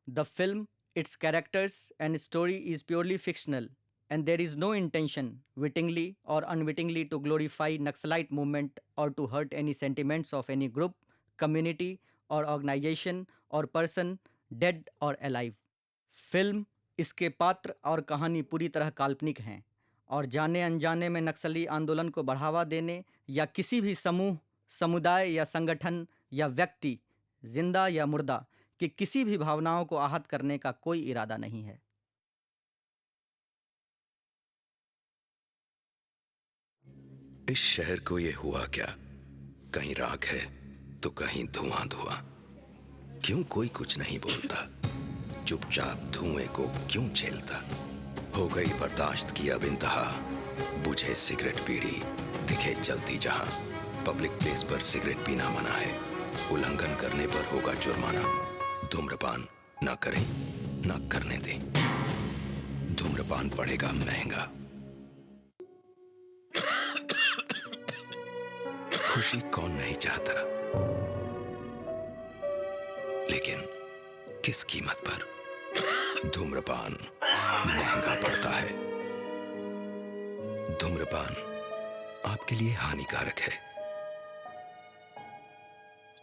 The film, its characters, and story is purely fictional, and there is no intention, wittingly or unwittingly, to glorify Naxalite movement or to hurt any sentiments of any group, community, or organization or person, dead or alive. Film, इसके पात्र और कहानी पूरी तरह काल्पनिक हैं और जाने अनजाने में नक्सली आंदोलन को बढ़ावा देने या किसी भी समूह, समुदाय या संगठन या व्यक्ति, जिंदा या मुर्दा, कि किसी भी भावनाओं को आहत करने का कोई इरादा नहीं है। इस शहर को ये हुआ क्या? कहीं राख है तो कहीं धुआं धुआं। क्यों कोई कुछ नहीं बोलता? चुपचाप धुएं को क्यों झेलता? हो गई बर्दाश्त की अब इंतहा। बुझे सिगरेट बीड़ी, दिखे जलती जहां। पब्लिक प्लेस पर सिगरेट पीना मना है। उल्लंघन करने पर होगा जुर्माना। धूम्रपान ना करें, ना करने दें। धूम्रपान पड़ेगा महंगा। खुशी कौन नहीं चाहता, लेकिन किस कीमत पर? धूम्रपान महंगा पड़ता है। धूम्रपान आपके लिए हानिकारक है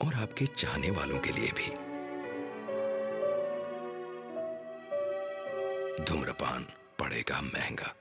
और आपके चाहने वालों के लिए भी। धूम्रपान पड़ेगा महंगा।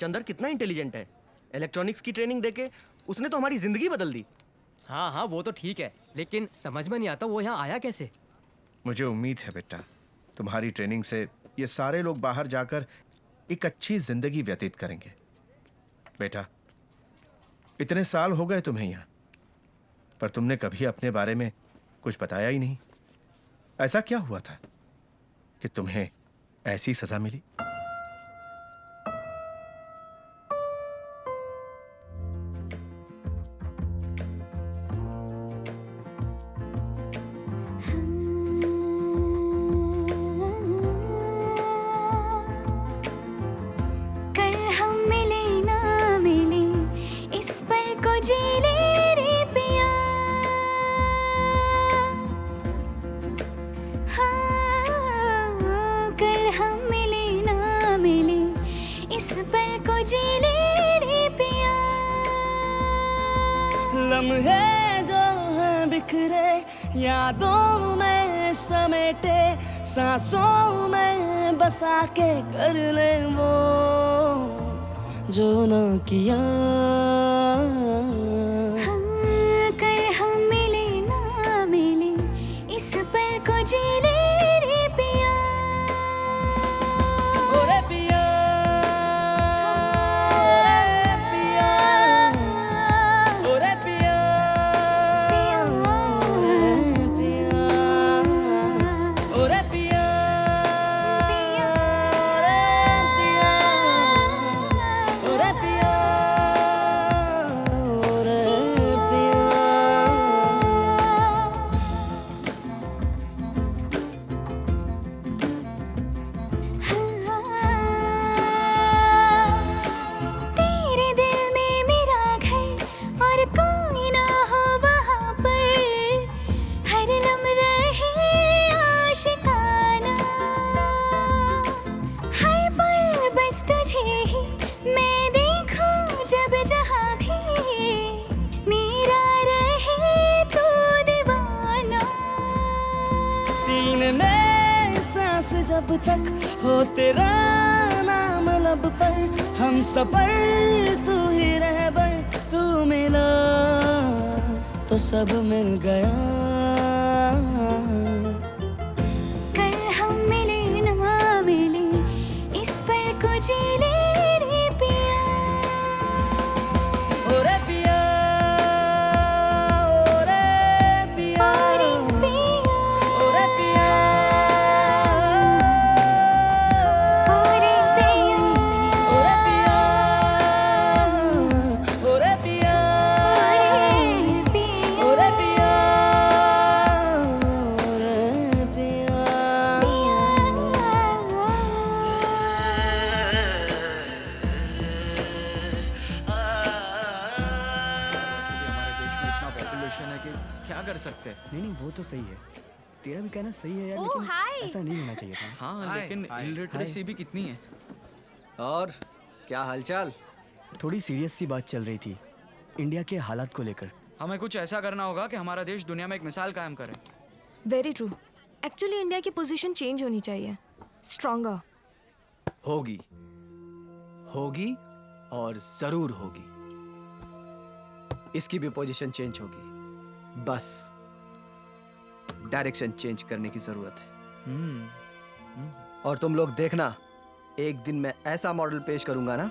चंदर कितना इंटेलिजेंट है। इलेक्ट्रॉनिक्स की ट्रेनिंग देके उसने तो हमारी जिंदगी बदल दी। हाँ हाँ वो तो ठीक है, लेकिन समझ में नहीं आता वो यहाँ आया कैसे। मुझे उम्मीद है बेटा, तुम्हारी ट्रेनिंग से ये सारे लोग बाहर जाकर एक अच्छी जिंदगी व्यतीत करेंगे। बेटा, इतने साल हो गए तुम्हें यहाँ, पर तुमने कभी अपने बारे में कुछ बताया ही नहीं। ऐसा क्या हुआ था कि तुम्हें ऐसी सजा मिली? जी ले रे पिया। लम्हे जो हैं बिखरे यादों में समेटे, सांसों में बसा के कर ले वो जो ना किया। हाँ, कर हम मिले ना मिले इस पल को जी ले रे पिया। ओरे पिया, ओरे पिया, ओरे पिया, ओरे पिया, ओरे पिया, ओरे पिया, ओरे पिया। तेरे दिल में मेरा घर और कोई ना हो वहाँ पर, हर लम रहे आशिकाना, हर पल बस तुझे ही मैं देखूं जब जहाँ भी, मेरा रहे तू दीवाना। सीने में सांस जब तक हो तेरा नाम लब पर, हम सफर तू ही रहबर, तू मिला तो सब मिल गया। कल हम मिले ना मिले इस पल को जी ले रे पिया। ओरे पिया, ओरे पिया, ओरे पिया, ओरे पिया, ओरे पिया, ओरे पिया, ओरे पिया, ओरे पिया, ओरे पिया, ओरे पिया। हमारे देश में इतना पॉपुलेशन है कि क्या कर सकते हैं। नहीं नहीं वो तो सही है, तेरा भी कहना सही है यार, ओह, लेकिन हाय। ऐसा नहीं होना चाहिए था। हाँ हाय, लेकिन हाय, इलिटरेसी भी कितनी है। और क्या हालचाल? थोड़ी सीरियस सी बात चल रही थी इंडिया के हालात को लेकर। हमें कुछ ऐसा करना होगा कि हमारा देश दुनिया में एक मिसाल कायम करे। Very true. एक्चुअली इंडिया की पोजीशन चेंज होनी चाहिए, स्ट्रॉन्गर। होगी, होगी और जरूर होगी। इसकी भी पोजीशन चेंज होगी, बस डायरेक्शन चेंज करने की जरूरत है। और तुम लोग देखना, एक दिन मैं ऐसा मॉडल पेश करूंगा ना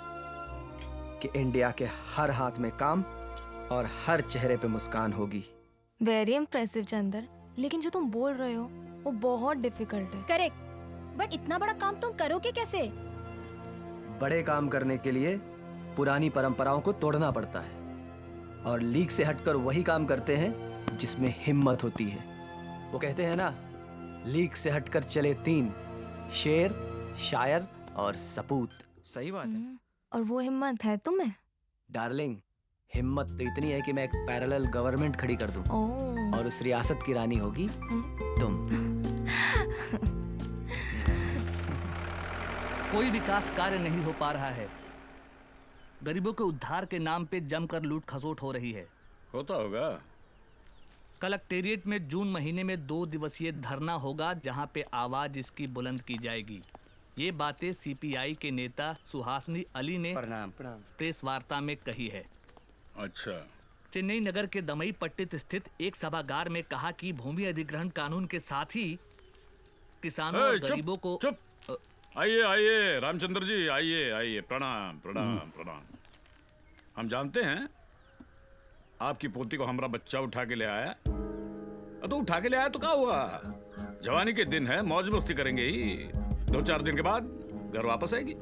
कि इंडिया के हर हाथ में काम और हर चेहरे पे मुस्कान होगी। वेरी इम्प्रेसिव चंदर, लेकिन जो तुम बोल रहे हो वो बहुत डिफिकल्ट है। करेक्ट, बट इतना बड़ा काम तुम करोगे कैसे? बड़े काम करने के लिए पुरानी परंपराओं को तोड़ना पड़ता है और लीक से हटकर वही काम करते हैं जिसमें हिम्मत होती है। वो कहते हैं ना, लीक से हटकर चले तीन, शेर, शायर और सपूत। सही बात है। और वो हिम्मत है तुम्हें? डार्लिंग, हिम्मत तो इतनी है कि मैं एक पैरेलल गवर्नमेंट खड़ी कर दूं ओह। और उस रियासत की रानी होगी तुम। कोई विकास कार्य नहीं हो पा रहा है, गरीबों के उद्धार के नाम पे जमकर लूट खसोट हो रही है। होता होगा। कलेक्टेरिएट में जून महीने में 2 दिवसीय धरना होगा जहां पे आवाज इसकी बुलंद की जाएगी। ये बातें सीपीआई के नेता सुहासनी अली ने प्रेस वार्ता में कही है। अच्छा। चेन्नई नगर के दमई पट्टित स्थित एक सभागार में कहा कि भूमि अधिग्रहण कानून के साथ ही किसानों और चुप, गरीबों को चुप। आइए आइए रामचंद्र जी, आइए आइए। प्रणाम प्रणाम प्रणाम। हम जानते हैं आपकी पोती को हमारा बच्चा उठा के ले आया। तो उठा के ले आया तो क्या हुआ, जवानी के दिन है, मौज मस्ती करेंगे ही। 2-4 दिन के बाद घर वापस आएगी।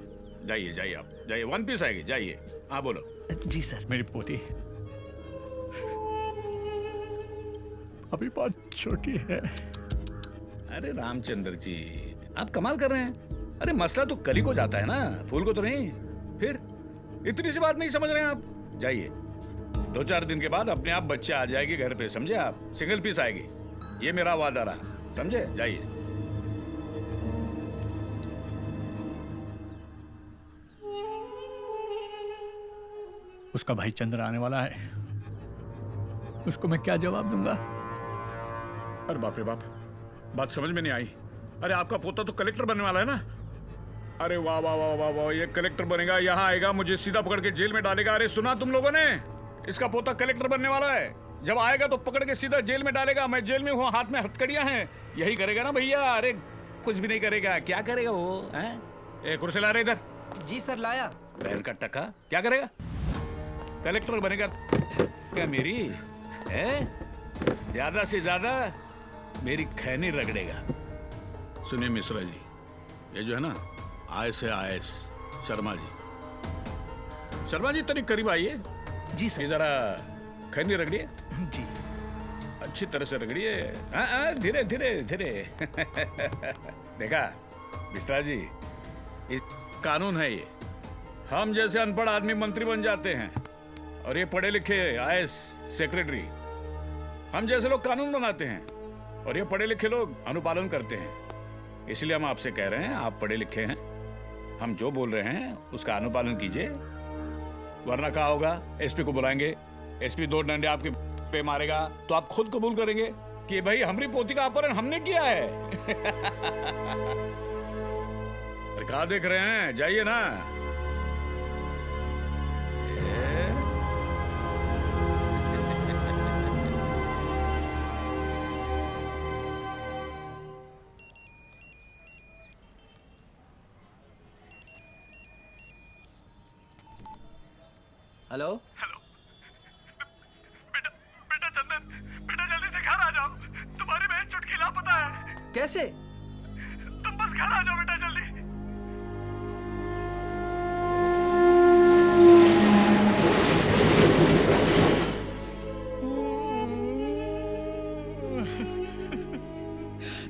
जाइए जाइए, आप जाइए, 1 पीस आएगी। जाइए। हाँ बोलो। जी सर। मेरी पोती अभी बहुत छोटी है। अरे रामचंद्र जी, आप कमाल कर रहे हैं। अरे मसला तो कली को जाता है ना, फूल को तो नहीं। फिर इतनी सी बात नहीं समझ रहे हैं आप। जाइए, 2-4 दिन के बाद अपने आप बच्चे आ जाएगी घर पे, समझे आप। सिंगल पीस आएगी, ये मेरा वादा रहा, समझे। जाइए। उसका भाई चंद्र आने वाला है, उसको मैं क्या जवाब दूंगा? अरे बाप रे बाप, बात समझ में नहीं आई। अरे आपका पोता तो कलेक्टर बनने वाला है ना? अरे वाह वाह वाह वाह वाह, ये कलेक्टर बनेगा, यहाँ आएगा, मुझे सीधा पकड़ के जेल में डालेगा। अरे सुना तुम लोगों ने, इसका पोता कलेक्टर बनने वाला है। जब आएगा तो पकड़ के सीधा जेल में डालेगा। मैं जेल में हूँ, हाथ में हथकड़ियां हैं। यही करेगा ना भैया? अरे कुछ भी नहीं करेगा। क्या करेगा वो? हैं? ए कुर्सी ला रहे इधर। जी सर लाया। बहन का टका, क्या करेगा? कलेक्टर बनेगा क्या मेरी? ज्यादा से ज्यादा मेरी खैनी रगड़ेगा। सुनिए मिश्रा जी, ये जो है ना IAS शर्मा जी, शर्मा जी तनिक करीब आइए। जी सर। ये जरा खैनी रगड़िए। जी अच्छी तरह से रगड़िए। धीरे धीरे धीरे। देखा मिश्रा जी, ये कानून है। ये हम जैसे अनपढ़ आदमी मंत्री बन जाते हैं और ये पढ़े लिखे IAS सेक्रेटरी, हम जैसे लोग कानून बनाते हैं और ये पढ़े लिखे लोग अनुपालन करते हैं। इसलिए हम आपसे कह रहे हैं, आप पढ़े लिखे हैं, हम जो बोल रहे हैं उसका अनुपालन कीजिए, वरना क्या होगा? SP को बुलाएंगे, SP 2 डंडे आपके पे मारेगा तो आप खुद कबूल करेंगे कि भाई हमारी पोती का अपहरण हमने किया है। अरे कहाँ देख रहे हैं, जाइए ना। हेलो हेलो बेटा, बेटा चंदन, बेटा जल्दी से घर आ जाओ, तुम्हारी बहन चुटकी लापता है। कैसे? तुम बस घर आ जाओ बेटा जल्दी।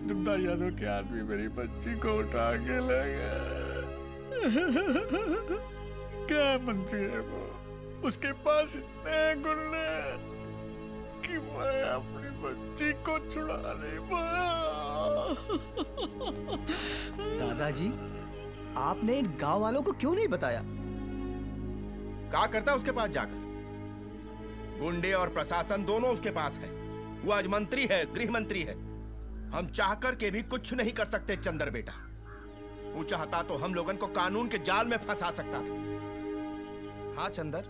दुग्धा यादव के आदमी मेरी बच्ची को उठा के ले गया। क्या मंत्री है वो, उसके पास इतने गुंडे कि मैं अपनी बच्ची को छुड़ा नहीं पाया। दादाजी, आपने इन गांव वालों को क्यों नहीं बताया? क्या करता उसके पास जाकर? गुंडे और प्रशासन दोनों उसके पास है। वो आज मंत्री है, गृह मंत्री है। हम चाहकर के भी कुछ नहीं कर सकते चंद्र बेटा। वो चाहता तो हम लोगन को कानून के जाल में फंसा सकता था। हाँ चंदर,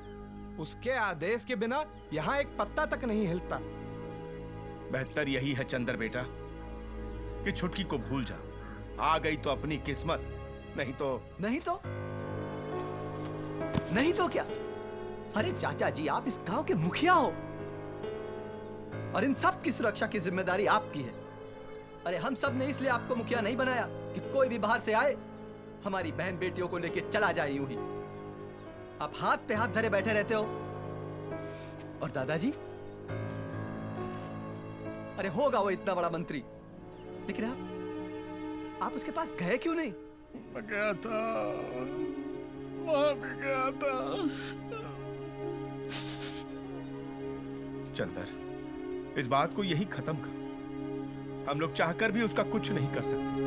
उसके आदेश के बिना यहाँ एक पत्ता तक नहीं हिलता। बेहतर यही है चंद्र बेटा कि छुटकी को भूल जा। आ गई तो अपनी किस्मत, नहीं तो क्या? अरे चाचा जी, आप इस गांव के मुखिया हो और इन सब की सुरक्षा की जिम्मेदारी आपकी है। अरे हम सब ने इसलिए आपको मुखिया नहीं बनाया कि कोई भी बाहर से आए हमारी बहन बेटियों को लेके चला जाए यूं ही। आप हाथ पे हाथ धरे बैठे रहते हो। और दादाजी, अरे होगा वो इतना बड़ा मंत्री, लेकिन आप उसके पास गए क्यों नहीं? मैं गया था, वहां भी गया था। चंदर, इस बात को यही खत्म कर। हम लोग चाहकर भी उसका कुछ नहीं कर सकते।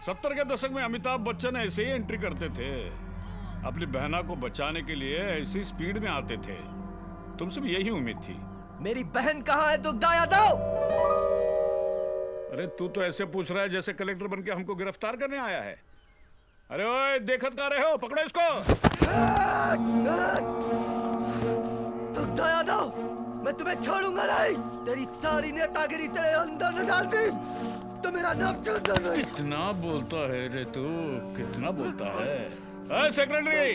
70 के दशक में अमिताभ बच्चन ऐसे ही एंट्री करते थे। अपनी बहना को बचाने के लिए ऐसी स्पीड में आते थे। तुमसे भी यही उम्मीद थी। मेरी बहन कहाँ है दुग्धा यादव? अरे तू तो ऐसे पूछ रहा है जैसे कलेक्टर बनके हमको गिरफ्तार करने आया है। अरे ओए, देखत का रहे हो? पकड़ो इसको। दुग्धा यादव, मैं तुम्हें छोड़ूंगा नहीं। तेरी सारी नेतागिरी तेरे अंदर न डाल दी तो मेरा नाम चंदन नहीं। कितना बोलता है रे तू, कितना बोलता है। सेक्रेटरी,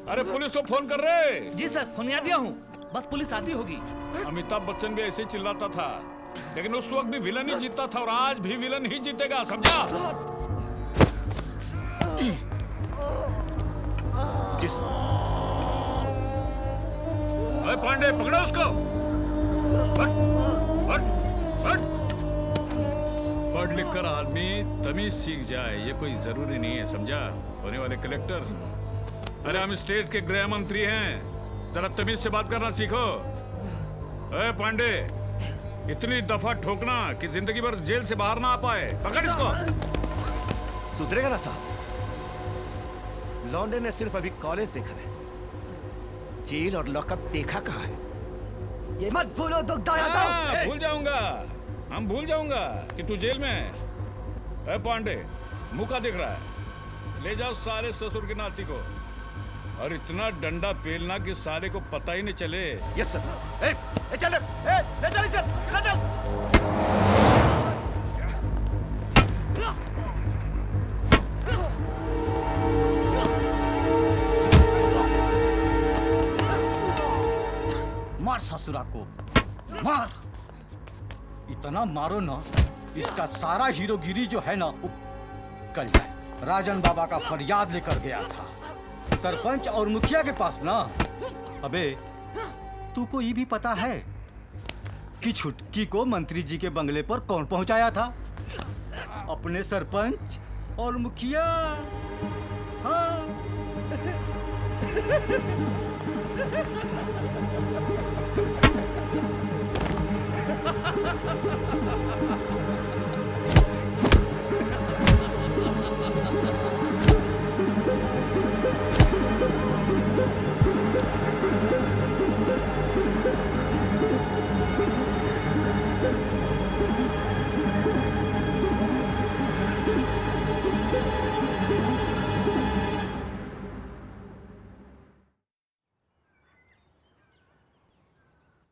अरे पुलिस को फोन कर रहे। जी सर, फोन दिया हूँ, बस पुलिस आती होगी। अमिताभ बच्चन भी ऐसे ही चिल्लाता था, लेकिन उस वक्त भी विलन ही जीतता था और आज भी विलन ही जीतेगा, समझा? अरे पांडे, पकड़ो उसको। पढ़ लिख कर आदमी तमीज सीख जाए, ये कोई जरूरी नहीं है, समझा? होने वाले कलेक्टर। अरे हम स्टेट के गृह मंत्री हैं, जरा तमीज से बात करना सीखो। अरे पांडे, इतनी दफा ठोकना कि जिंदगी भर जेल से बाहर ना आ पाए। पकड़ इसको। सुधरेगा ना साहब? लौंडे ने सिर्फ अभी कॉलेज देखा है, जेल और लॉकअप देखा कहाँ है? ये मत भूलो दुग्धा यादव। भूल जाऊंगा, हम भूल जाऊंगा कि तू जेल में है। अरे पांडे, मुंह का दिख रहा है? ले जाओ सारे ससुर के नाती को और इतना डंडा पेलना कि सारे को पता ही नहीं चले। Yes sir. चल, ले चल, ले चल। मार ससुरा को, मार। इतना मारो ना, इसका सारा हीरोगिरी जो है ना वो कल जाए। राजन बाबा का फरियाद लेकर गया था सरपंच और मुखिया के पास ना। अबे तू को ये भी पता है कि छुटकी को मंत्री जी के बंगले पर कौन पहुंचाया था? अपने सरपंच और मुखिया। हाँ।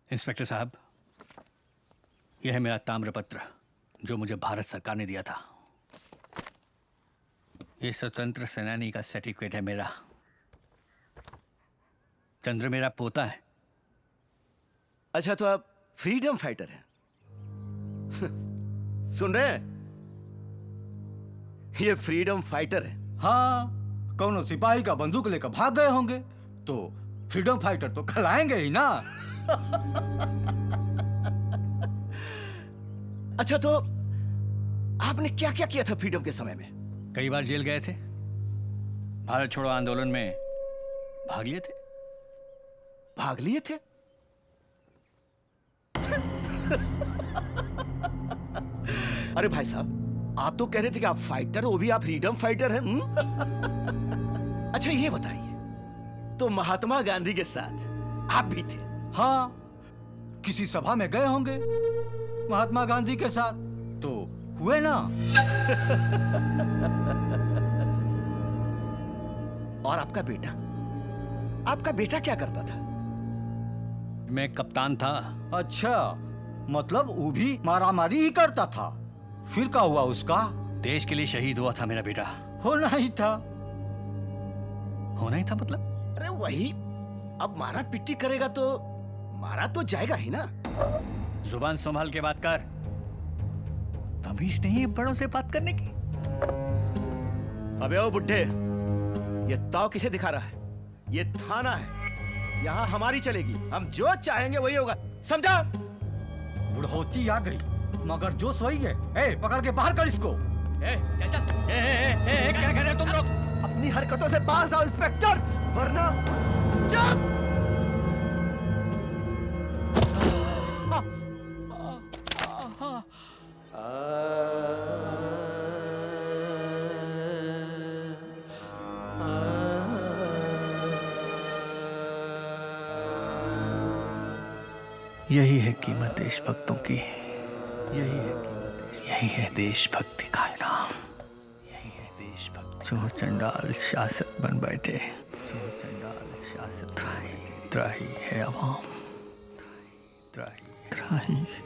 इंस्पेक्टर साहब, यह है मेरा ताम्रपत्र जो मुझे भारत सरकार ने दिया था। ये स्वतंत्र सेनानी का सर्टिफिकेट है मेरा। चंद्र मेरा पोता है। अच्छा, तो आप फ्रीडम फाइटर हैं? सुन रहे हैं? ये फ्रीडम फाइटर है। हाँ, कौनो सिपाही का बंदूक लेकर भाग गए होंगे तो फ्रीडम फाइटर तो खिलाएंगे ही ना। अच्छा, तो आपने क्या क्या किया था फ्रीडम के समय में? कई बार जेल गए थे, भारत छोड़ो आंदोलन में भाग लिए थे। भाग लिए थे? अरे भाई साहब, आप तो कह रहे थे कि आप फाइटर, वो भी आप फ्रीडम फाइटर हैं। अच्छा ये बताइए, तो महात्मा गांधी के साथ आप भी थे? हाँ, किसी सभा में गए होंगे महात्मा गांधी के साथ तो हुए ना। और आपका बेटा क्या करता था? मैं कप्तान था। अच्छा, मतलब वो भी मारामारी ही करता था। फिर क्या हुआ उसका? देश के लिए शहीद हुआ था मेरा बेटा। होना ही था। होना ही था मतलब? अरे वही, अब मारा पिट्टी करेगा तो मारा तो जाएगा ही ना। जुबान संभाल के बात कर। तमीज नहीं है बड़ों से बात करने की। अबे ओ बुड्ढे, ये ताव किसे दिखा रहा है? ये थाना है, यहाँ हमारी चलेगी। हम जो चाहेंगे वही होगा, समझा? बुढ़ौती आ गई मगर जोश वही है। ए, पकड़ के बाहर कर इसको। चल चल। क्या कर रहे हो तुम लोग? अपनी हरकतों से बाहर आओ इंस्पेक्टर, वरना चुप। यही है कीमत देशभक्तों की, यही है देशभक्ति का इनाम। यही है देशभक्ति। चोर चंडाल शासक बन बैठे, त्राही है अवाम, त्राही है।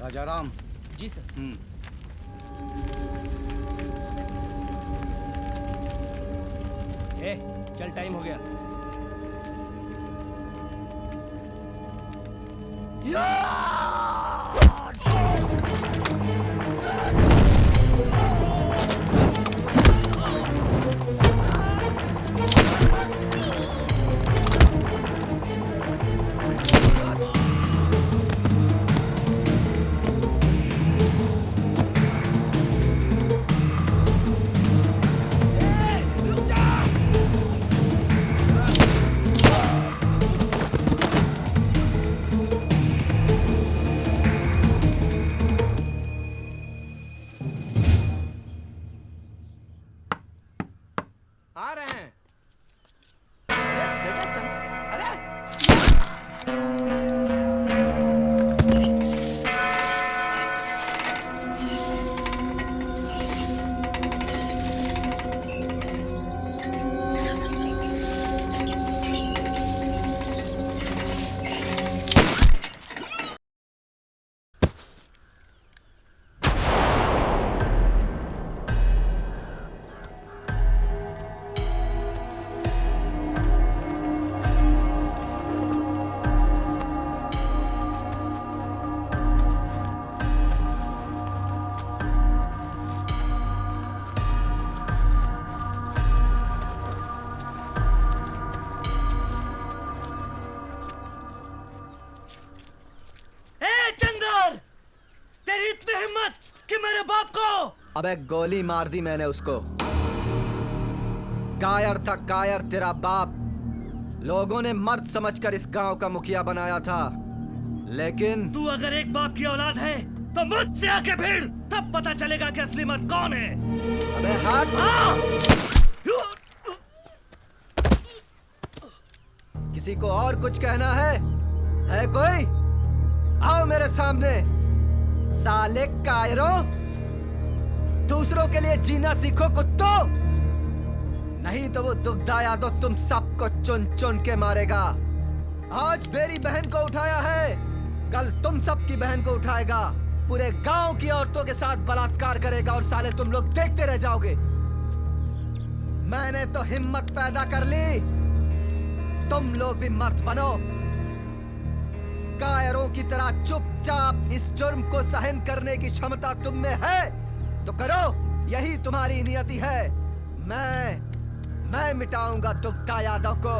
राजाराम। जी सर। चल टाइम हो गया। आ रहे हैं। बेटा चल, अरे अबे गोली मार दी मैंने उसको। कायर था कायर तेरा बाप। लोगों ने मर्द समझकर इस गांव का मुखिया बनाया था, लेकिन तू अगर एक बाप की औलाद है तो मुझसे आके भिड़, तब पता चलेगा कि असली मर्द कौन है। अबे हाथ। किसी को और कुछ कहना है कोई? आओ मेरे सामने। साले कायरों, दूसरों के लिए जीना सीखो कुत्तों, नहीं तो वो दुग्धा यादव तुम सबको चुन चुन के मारेगा। आज मेरी बहन को उठाया है, कल तुम सबकी बहन को उठाएगा, पूरे गांव की औरतों के साथ बलात्कार करेगा और साले तुम लोग देखते रह जाओगे। मैंने तो हिम्मत पैदा कर ली, तुम लोग भी मर्द बनो। कायरों की तरह चुपचाप इस जुर्म को सहन करने की क्षमता तुम में है तो करो, यही तुम्हारी नियति है। मैं मिटाऊंगा तुक्का यादव को।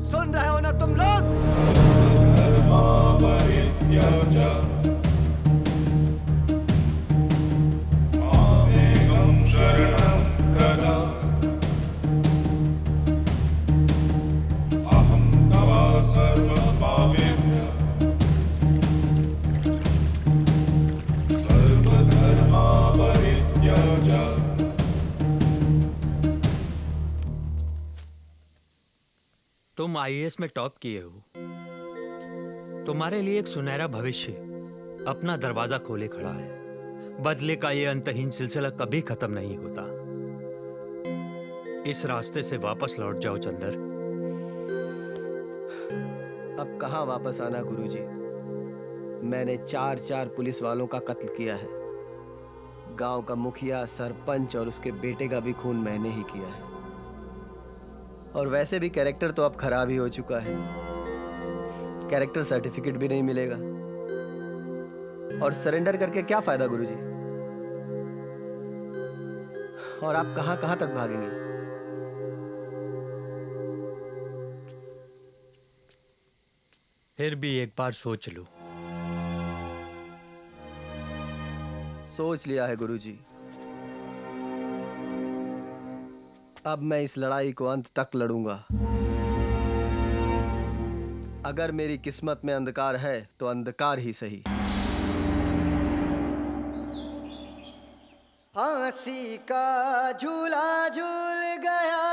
सुन रहे हो ना तुम लोग? तुम आईएएस में टॉप किए हो। तुम्हारे लिए एक सुनहरा भविष्य अपना दरवाजा खोले खड़ा है। बदले का ये अंतहीन सिलसिला कभी खत्म नहीं होता। इस रास्ते से वापस लौट जाओ चंदर। अब कहाँ वापस आना गुरुजी? मैंने 4 पुलिस वालों का कत्ल किया है। गांव का मुखिया, सरपंच और उसके बेटे का भी खून मैंने ही किया है। और वैसे भी कैरेक्टर तो अब खराब ही हो चुका है। कैरेक्टर सर्टिफिकेट भी नहीं मिलेगा। और सरेंडर करके क्या फायदा गुरुजी? और आप कहां कहां तक भागेंगे? फिर भी एक बार सोच लो। सोच लिया है गुरुजी। अब मैं इस लड़ाई को अंत तक लड़ूंगा। अगर मेरी किस्मत में अंधकार है तो अंधकार ही सही। फांसी का झूला झूल गया,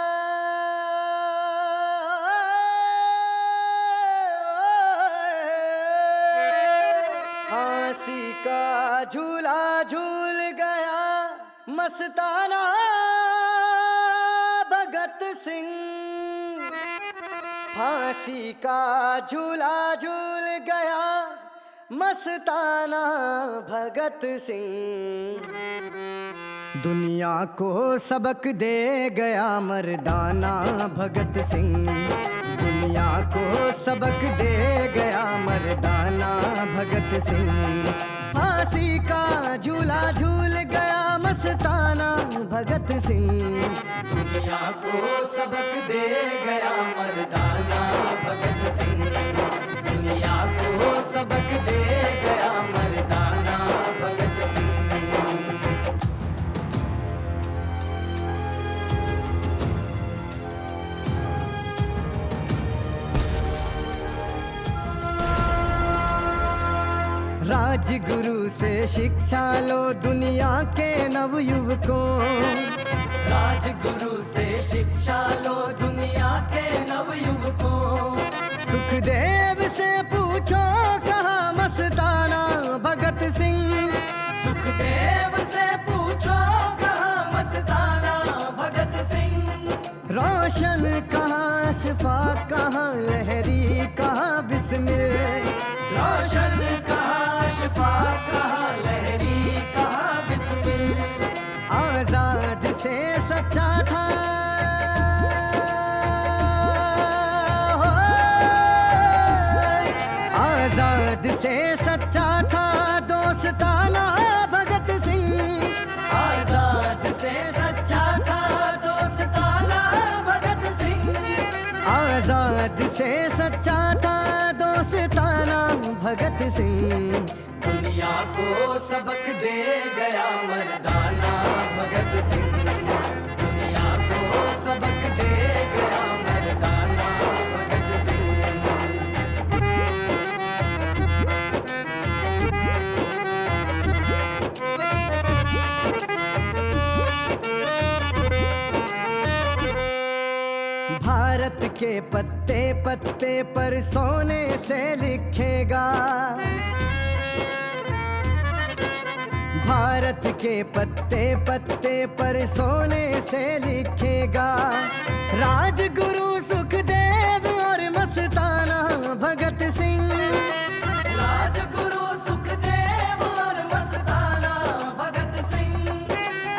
फांसी का झूला झूल गया मस्ताना भगत सिंह। फांसी का झूला झूल गया मस्ताना भगत सिंह। दुनिया को सबक दे गया मर्दाना भगत सिंह। दुनिया को सबक दे गया मर्दाना भगत सिंह। फांसी का झूला झूल गया मस्ताना भगत सिंह। दुनिया को सबक दे गया मर्दाना भगत सिंह। दुनिया को सबक दे गया मर्दाना भगत सिंह। राजगुरु से शिक्षा लो दुनिया के नवयुवकों। राजगुरु से शिक्षा लो दुनिया के नवयुवकों। सुखदेव से पूछो कहाँ मस्ताना भगत सिंह। सुखदेव से पूछो कहाँ मस्ताना भगत सिंह। रोशन कहाँ, अशफाक कहाँ, लहरी कहाँ, बिस्मिल। रोशन कहाँ, अशफाक कहाँ, लहरी कहाँ, बिस्मिल। आजाद से सच्चा था आजाद से सच्चा था दोस्ताना भगत सिंह। आजाद से सच्चा था दोस्ताना भगत सिंह। आजाद से सच्चा था दोस्ताना भगत सिंह। दुनिया को सबक दे गया मर्दाना भगत सिंह। दुनिया को सबक दे गया मर्दाना भगत सिंह। भारत के पत्ते पत्ते पर सोने से लिखेगा। भारत के पत्ते पत्ते पर सोने से लिखेगा। राजगुरु सुखदेव और मस्ताना भगत सिंह। राजगुरु सुखदेव और मस्ताना भगत सिंह।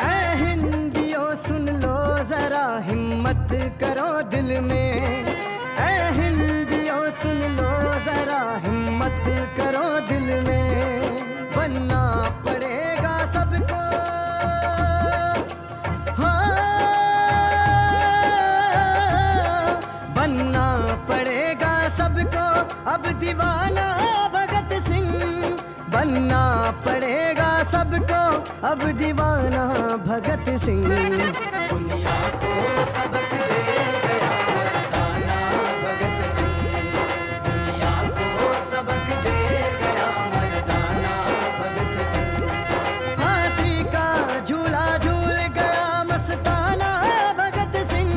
ऐ हिंदियों सुन लो जरा हिम्मत करो दिल में। ऐ हिंदियों सुन लो जरा हिम्मत करो दिल में। बनना पड़ेगा सबको। हाँ सबको अब दीवाना भगत सिंह बनना पड़ेगा सबको अब दीवाना भगत सिंह दुनिया को सबक दे गया मर्दाना भगत सिंह दुनिया को सबक दे गया मर्दाना भगत सिंह फांसी का झूला झूल गया मस्ताना भगत सिंह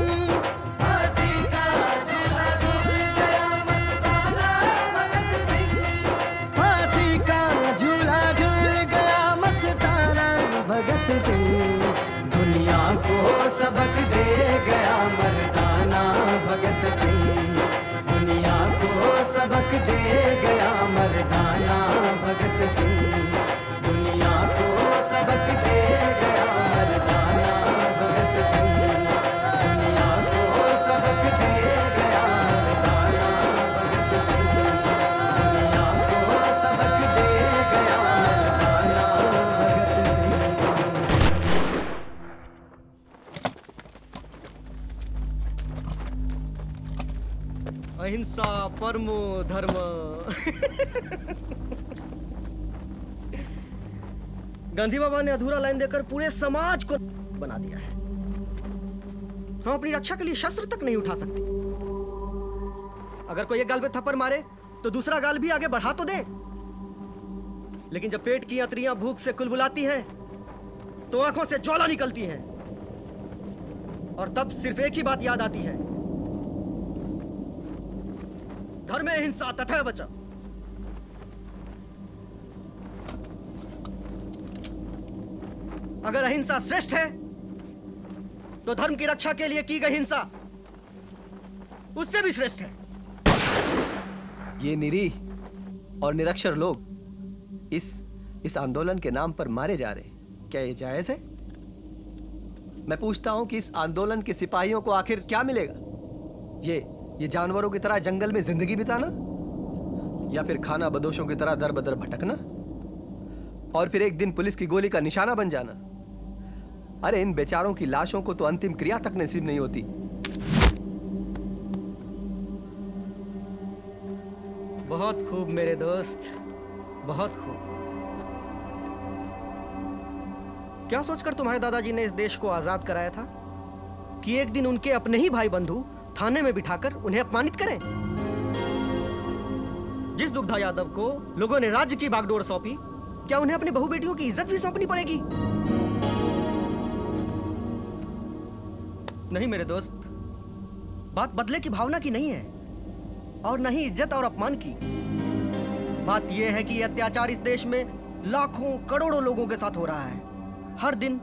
फांसी का झूला झूल गया मस्ताना भगत सिंह फांसी का झूला झूल गया मस्ताना भगत सिंह दुनिया को सबक दे गया मर्दाना भगत सिंह दुनिया को सबक दे गया मर्दाना भगत सिंह दुनिया को सबक दे गया मर्दाना भगत सिंह दुनिया को सबक दे गया मर्दाना भगत सिंह दुनिया को सबक दे गया मर्दाना भगत सिंह अहिंसा परमो धर्म। गांधी बाबा ने अधूरा लाइन देकर पूरे समाज को बना दिया है। हम अपनी रक्षा के लिए शस्त्र तक नहीं उठा सकते। अगर कोई एक गाल पे थप्पड़ मारे तो दूसरा गाल भी आगे बढ़ा तो दे, लेकिन जब पेट की अंतड़ियां भूख से कुलबुलाती हैं तो आंखों से ज्वाला निकलती हैं और तब सिर्फ एक ही बात याद आती है, धर्मे हिंसा तथा बचा। अगर अहिंसा श्रेष्ठ है तो धर्म की रक्षा के लिए की गई हिंसा उससे भी श्रेष्ठ है। ये निरीह और निरक्षर लोग इस आंदोलन के नाम पर मारे जा रहे हैं, क्या ये जायज है? मैं पूछता हूं कि इस आंदोलन के सिपाहियों को आखिर क्या मिलेगा? ये जानवरों की तरह जंगल में जिंदगी बिताना, या फिर खाना बदोशों की तरह दर बदर भटकना और फिर एक दिन पुलिस की गोली का निशाना बन जाना? अरे इन बेचारों की लाशों को तो अंतिम क्रिया तक नसीब नहीं होती। बहुत खूब मेरे दोस्त, बहुत खूब। क्या सोचकर तुम्हारे दादाजी ने इस देश को आजाद कराया था कि एक दिन उनके अपने ही भाई बंधु थाने में बिठाकर उन्हें अपमानित करें? जिस दुग्धा यादव को लोगों ने राज्य की बागडोर सौंपी, क्या उन्हें अपनी बहू बेटियों की इज्जत भी सौंपनी पड़ेगी? नहीं मेरे दोस्त, बात बदले की भावना की नहीं है और न ही इज्जत और अपमान की। बात यह है कि यह अत्याचार इस देश में लाखों करोड़ों लोगों के साथ हो रहा है, हर दिन,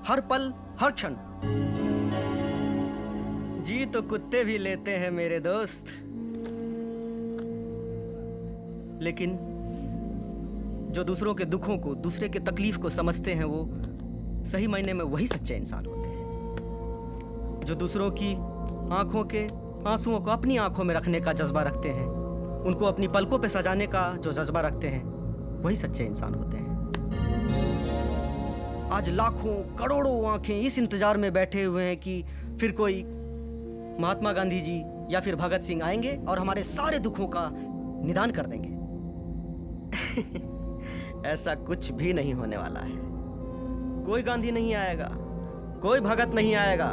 हर पल, हर क्षण। जी तो कुत्ते भी लेते हैं मेरे दोस्त, लेकिन जो दूसरों के दुखों को, दूसरे के तकलीफ को समझते हैं, वो सही मायने में वही सच्चे इंसान होते हैं। जो दूसरों की आंखों के आंसुओं को अपनी आंखों में रखने का जज्बा रखते हैं, उनको अपनी पलकों पे सजाने का जो जज्बा रखते हैं, वही सच्चे इंसान होते हैं। आज लाखों करोड़ों आंखें इस इंतजार में बैठे हुए हैं कि फिर कोई महात्मा गांधी जी या फिर भगत सिंह आएंगे और हमारे सारे दुखों का निदान कर देंगे। ऐसा कुछ भी नहीं होने वाला है। कोई गांधी नहीं आएगा, कोई भगत नहीं आएगा।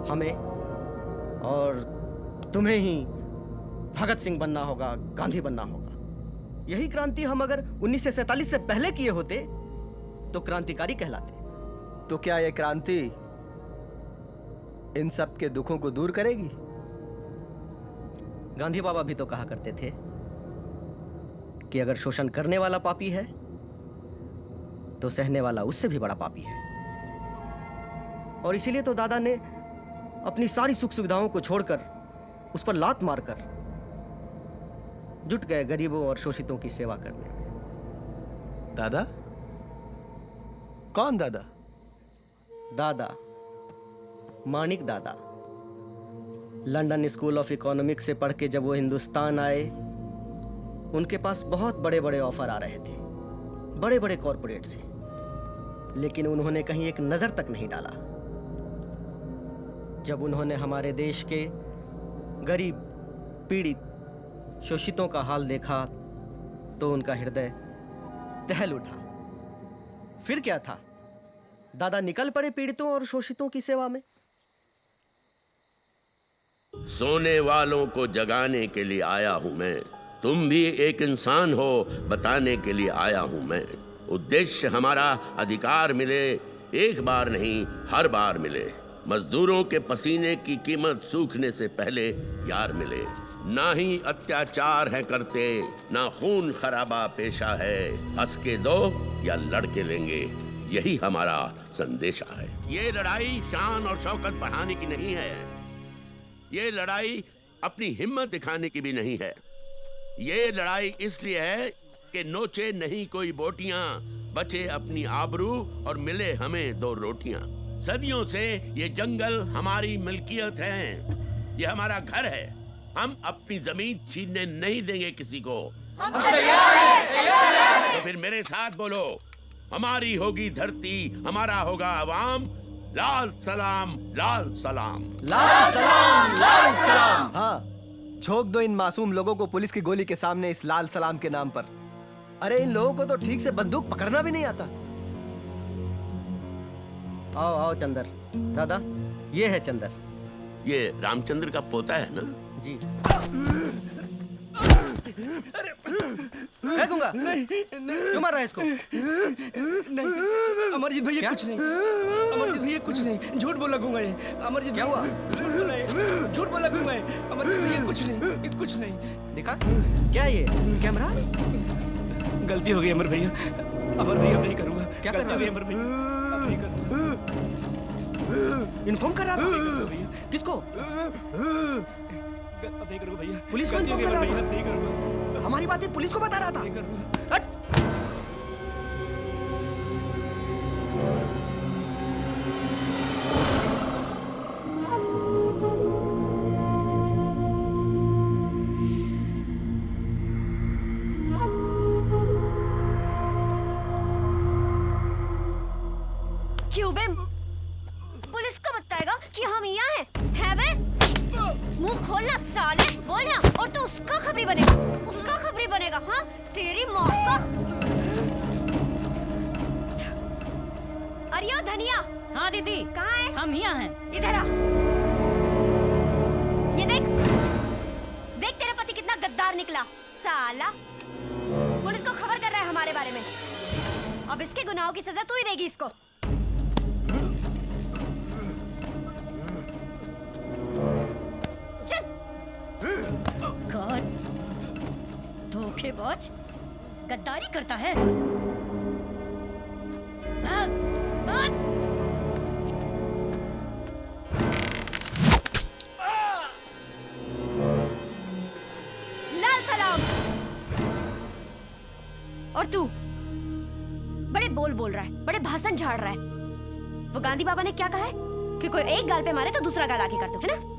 हमें और तुम्हें ही भगत सिंह बनना होगा, गांधी बनना होगा। यही क्रांति हम अगर 1947 से पहले किए होते तो क्रांतिकारी कहलाते। तो क्या यह क्रांति इन सब के दुखों को दूर करेगी? गांधी बाबा भी तो कहा करते थे कि अगर शोषण करने वाला पापी है तो सहने वाला उससे भी बड़ा पापी है। और इसीलिए तो दादा ने अपनी सारी सुख सुविधाओं को छोड़कर उस पर लात मारकर जुट गए गरीबों और शोषितों की सेवा करने में। दादा? कौन दादा? दादा मानिक दादा। लंदन स्कूल ऑफ इकोनॉमिक्स से पढ़ के जब वो हिंदुस्तान आए, उनके पास बहुत बड़े बड़े ऑफर आ रहे थे, बड़े बड़े कॉरपोरेट से, लेकिन उन्होंने कहीं एक नजर तक नहीं डाला। जब उन्होंने हमारे देश के गरीब पीड़ित शोषितों का हाल देखा तो उनका हृदय दहल उठा। फिर क्या था? दादा निकल पड़े पीड़ितों और शोषितों की सेवा में। सोने वालों को जगाने के लिए आया हूं मैं, तुम भी एक इंसान हो बताने के लिए आया हूं मैं। उद्देश्य हमारा अधिकार मिले, एक बार नहीं हर बार मिले। मजदूरों के पसीने की कीमत सूखने से पहले यार मिले। ना ही अत्याचार है करते, ना खून खराबा पेशा है। हंस के दो या लड़के लेंगे, यही हमारा संदेशा है। ये लड़ाई शान और शौकत बढ़ाने की नहीं है, ये लड़ाई अपनी हिम्मत दिखाने की भी नहीं है। ये लड़ाई इसलिए है कि नोचे नहीं कोई बोटियां, बचे अपनी आबरू और मिले हमें दो रोटियां। सदियों से ये जंगल हमारी मिल्कियत है, ये हमारा घर है। हम अपनी जमीन छीनने नहीं देंगे किसी को। हम तैयार हैं, तैयार हैं। तो फिर मेरे साथ बोलो, हमारी होगी धरती, हमारा होगा अवाम। लाल सलाम, लाल सलाम, लाल सलाम, लाल सलाम। हाँ, झोंक दो इन मासूम लोगों को पुलिस की गोली के सामने इस लाल सलाम के नाम पर। अरे इन लोगों को तो ठीक से बंदूक पकड़ना भी नहीं आता। आओ आओ चंदर। दादा, ये है चंदर। ये रामचंद्र का पोता है ना? जी। फेंकूंगा। नहीं, क्यों मार रहा है इसको? नहीं, अमरजीत भैया कुछ नहीं। अमरजीत भैया कुछ नहीं, झूठ बोल लगूंगा ये। अमरजीत क्या हुआ? झूठ बोला है, झूठ बोल लगूंगा ये। अमरजीत भैया कुछ नहीं, ये कुछ नहीं। दिखा क्या ये कैमरा? गलती हो गई अमर भैया, अमर भैया अब नहीं करूंगा। क्या कर रहा है? अमर भैया अब नहीं करूंगा। इन्फॉर्म कर रहा था किसको? अब नहीं करूंगा भैया। पुलिस को इन्फॉर्म कर रहा था? नहीं करूंगा। हमारी बातें पुलिस को बता रहा था? नहीं करूंगा। क्यूबिम, पुलिस को बताएगा कि हम यहाँ हैं, है बे? मुंह खोलना साले, बोलना, और तो उसका खबरी बनेगा, उसका खबरी बनेगा। हाँ, तेरी माँ का। अरे ओ धनिया। हाँ दीदी। कहाँ है? हम यहाँ हैं। इधर आ। ये देख, देख तेरा पति कितना गद्दार निकला, साला। पुलिस को खबर कर रहा है हमारे बारे में। अब इसके गुनाहों की सजा तू ही देगी इसको। गॉड, धोखेबाज, गद्दारी करता है। भाग, भाग। लाल सलाम। और तू बड़े बोल रहा है, बड़े भाषण झाड़ रहा है। वो गांधी बाबा ने क्या कहा है कि कोई एक गाल पे मारे तो दूसरा गाल आगे कर दो, है ना?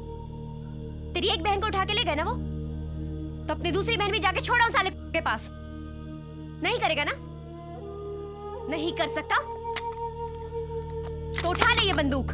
तेरी एक बहन को उठा के ले गए ना वो, तो अपनी दूसरी बहन भी जाके छोड़ा उस साले के पास। नहीं करेगा ना? नहीं कर सकता तो उठा ले ये बंदूक।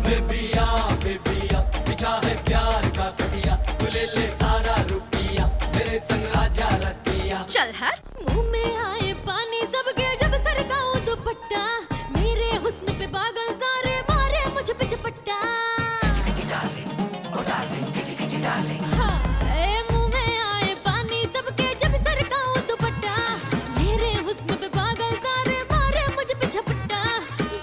बेबिया बेबिया बिछा है प्यार का कटिया तू ले ले सारा रुपया मेरे संग आजा रतिया चल है मुंह में आए पानी सबके जब सरकाऊं दुपट्टा मेरे हुस्न पे पागल सारे मारे मुझ पे झपट्टा हाँ, ए मुंह में आए पानी सबके जब सरकाऊं दुपट्टा मेरे हुस्न पे पागल सारे मारे मुझ पे झपट्टा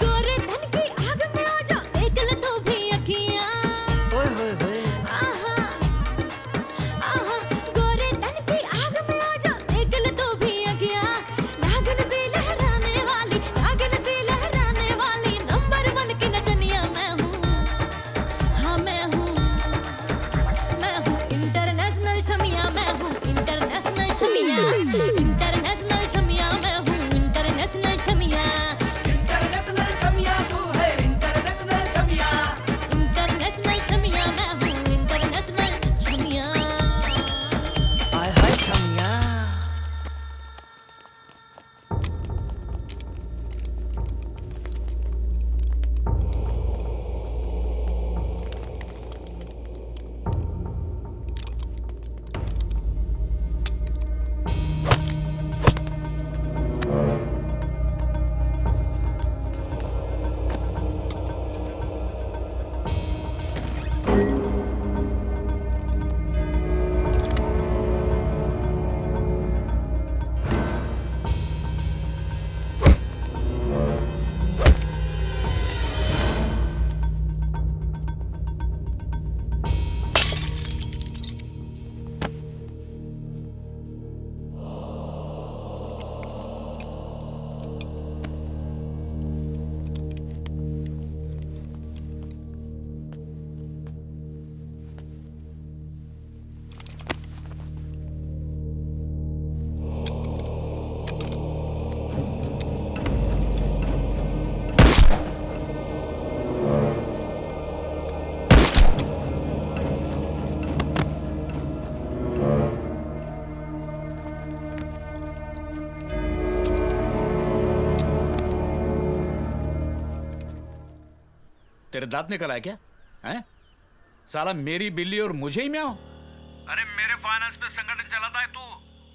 गोरे धन की आग में आ जा सेक ले तो भी अखियां आहा आहा गोरे धन की आग में आ जा सेक ले तो भी अखियां नागिन सी लहराने वाली नंबर 1 की नचनिया मैं हूँ हाँ मैं हूँ इंटरनेशनल छमिया मैं हूँ इंटरनेशनल छमिया इंटरनेशनल छमिया मैं हूँ इंटरनेशनल छमिया इंटरनेशनल छमिया तू है इंटरनेशनल छमिया इंटरनेशनल छमिया मैं हूँ इंटरनेशनल छमिया हाय हाय छमिया तेरे दांत निकल आए क्या हैं? साला मेरी बिल्ली और मुझे ही म्याओ। अरे मेरे फाइनेंस पे संगठन चलाता है तू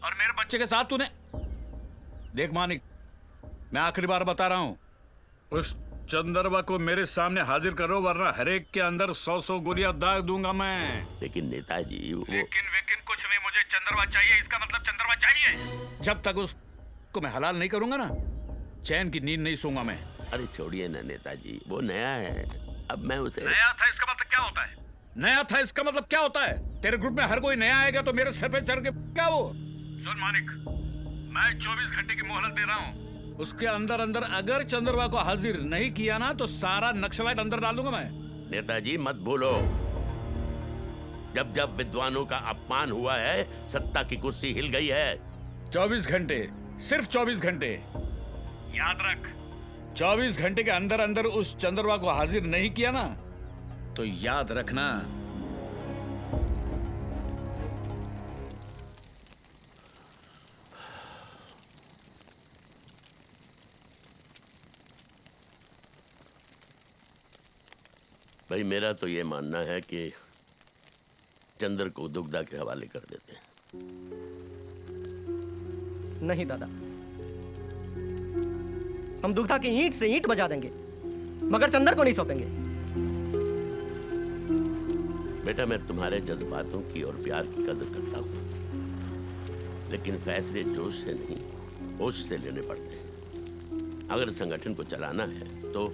और मेरे बच्चे के साथ तूने। देख मानिक, मैं आखिरी बार बता रहा हूँ, उस चंदरवा को मेरे सामने हाजिर करो वरना हरेक के अंदर 100 गोलियां दाग दूंगा मैं। लेकिन नेताजी वो लेकिन कुछ नहीं, मुझे चंदरवा चाहिए। इसका मतलब चंदरवा चाहिए। जब तक उसको मैं हलाल नहीं करूंगा ना, चैन की नींद नहीं सोऊंगा मैं। अरे छोड़िए ना नेताजी, वो नया है। अब मैं उसे नया था इसका मतलब क्या होता है? नया था इसका मतलब क्या होता है? तेरे ग्रुप में हर कोई नया आएगा तो मेरे सर पे चढ़ के क्या वो? सुन मानिक, मैं 24 घंटे की मोहलत दे रहा हूँ। उसके अंदर अंदर अगर चंद्रवा को हाजिर नहीं किया ना तो सारा नक्सलाइट अंदर डाल दूंगा मैं। नेताजी मत भूलो, जब जब विद्वानों का अपमान हुआ है सत्ता की कुर्सी हिल गई है। 24 घंटे, सिर्फ 24 घंटे याद रख। 24 घंटे के अंदर अंदर उस चंद्रवा को हाजिर नहीं किया ना तो याद रखना भाई मेरा तो ये मानना है कि चंद्र को दुग्धा के हवाले कर देते हैं। नहीं दादा, हम दुग्धा की ईंट से ईंट बजा देंगे मगर चंदर को नहीं सौंपेंगे। बेटा मैं तुम्हारे जज्बातों की और प्यार की कदर करता हूँ, लेकिन फैसले जोश से नहीं होश से लेने पड़ते हैं। अगर संगठन को चलाना है तो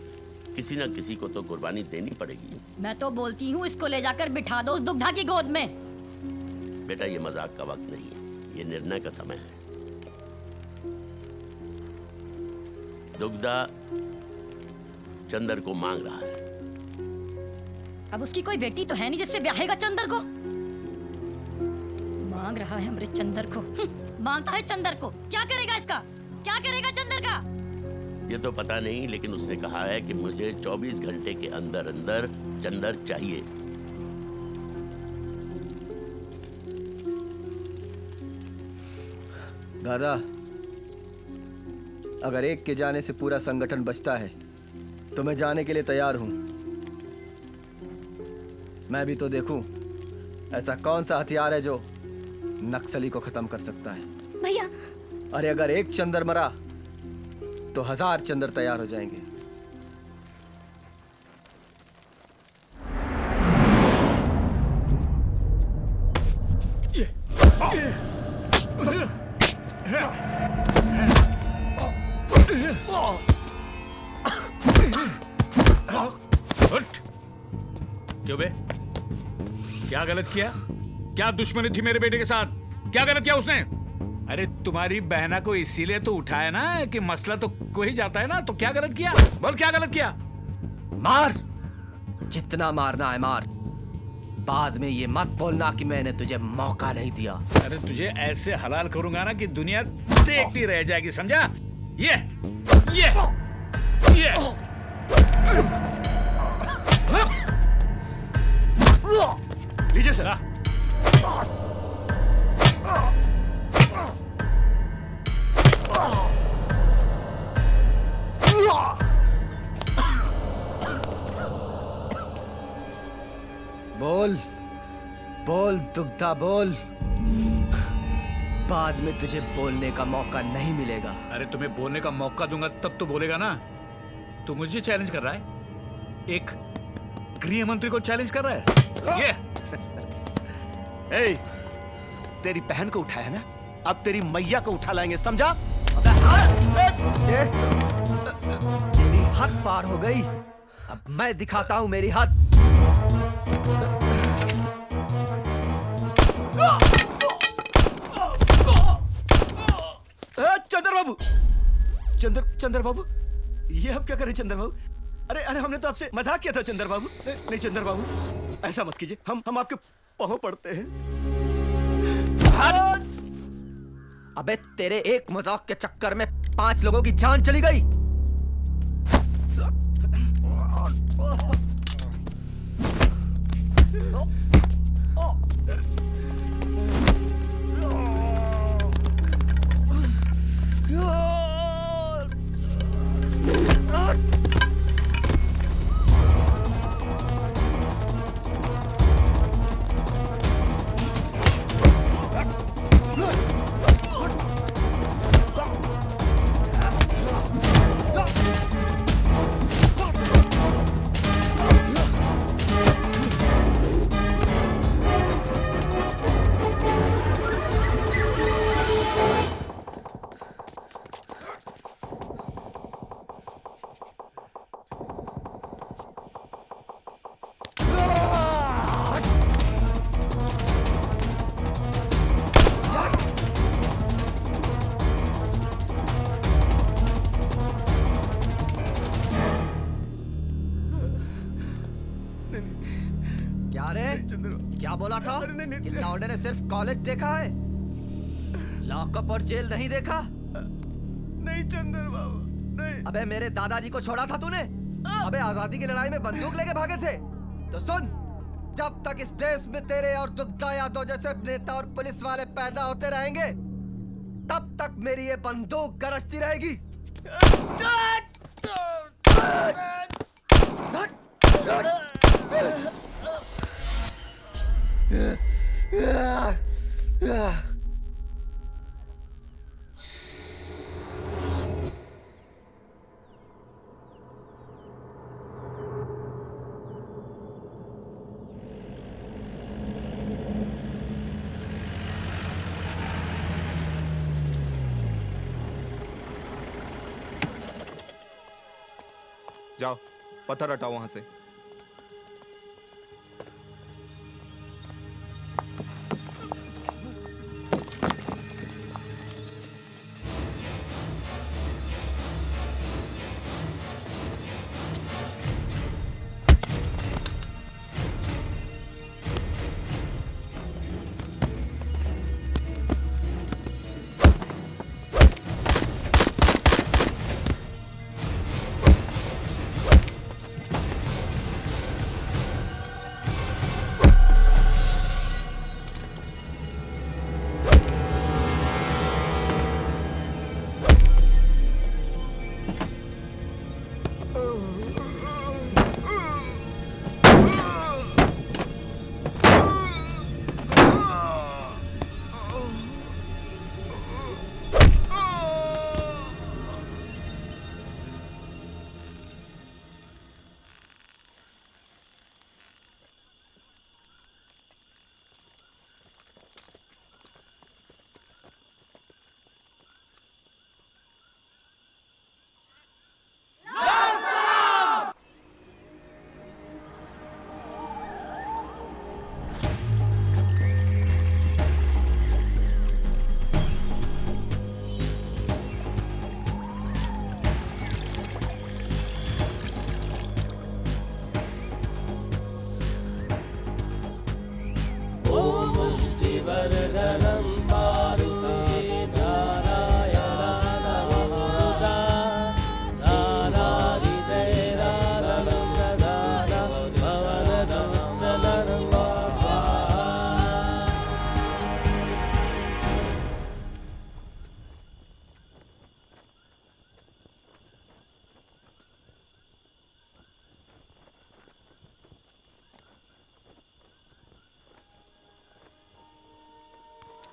किसी ना किसी को तो कुर्बानी देनी पड़ेगी। मैं तो बोलती हूँ इसको ले जाकर बिठा दो उस दुग्धा की गोद में। बेटा ये मजाक का वक्त नहीं है, ये निर्णय का समय है। दुग्धा चंदर को मांग रहा है। अब उसकी कोई बेटी तो है नहीं जिससे ब्याहेगा चंदर को। मांग रहा है अमृत चंदर को। मांगता है चंदर को। क्या करेगा इसका? क्या करेगा चंदर का? ये तो पता नहीं, लेकिन उसने कहा है कि मुझे 24 घंटे के अंदर अंदर चंदर चाहिए। दादा, अगर एक के जाने से पूरा संगठन बचता है तो मैं जाने के लिए तैयार हूं। मैं भी तो देखूं ऐसा कौन सा हथियार है जो नक्सली को खत्म कर सकता है। भैया अरे अगर एक चंदर मरा तो 1000 चंदर तैयार हो जाएंगे। क्यों बे? क्या गलत किया? क्या दुश्मनी थी मेरे बेटे के साथ? क्या गलत किया उसने? अरे तुम्हारी बहना को इसीलिए तो उठाया ना कि मसला तो कोई जाता है ना, तो क्या गलत किया? बोल क्या गलत किया? मार, जितना मारना है मार। बाद में ये मत बोलना कि मैंने तुझे मौका नहीं दिया। अरे तुझे ऐसे हलाल करूंगा ना कि दुनिया देखती रह जाएगी, समझा? ये लीजिए सर। बोल बोल दुग्धा बोल, बाद में तुझे बोलने का मौका नहीं मिलेगा। अरे तुम्हें बोलने का मौका दूंगा तब तो बोलेगा ना। तू मुझे चैलेंज कर रहा है, एक गृह मंत्री को चैलेंज कर रहा है। ये ए, तेरी बहन को उठाया ना, अब तेरी मैया को उठा लाएंगे, समझा? तेरी हद पार हो गई, अब मैं दिखाता हूं मेरी हद। चंद्र बाबू, चंद्र बाबू, ये अब क्या करें चंद्र बाबू? अरे हमने तो आपसे मजाक किया था चंद्र बाबू। नहीं चंद्र बाबू, ऐसा मत कीजिए, हम आपके पांव पड़ते हैं। अबे तेरे एक मजाक के चक्कर में 5 लोगों की जान चली गई। क्या बोला था कि लौंडे ने सिर्फ कॉलेज देखा है, लॉकअप और जेल नहीं देखा? नहीं चंद्र बाबू, नहीं। अबे मेरे दादाजी को छोड़ा था तूने? अबे आजादी की लड़ाई में बंदूक लेके भागे थे। तो सुन, जब तक इस देश में तेरे और दुग्धा यादव जैसे नेता और पुलिस वाले पैदा होते रहेंगे, तब तक मेरी ये बंदूक गरजती रहेगी। जाओ, पत्थर हटाओ वहां से।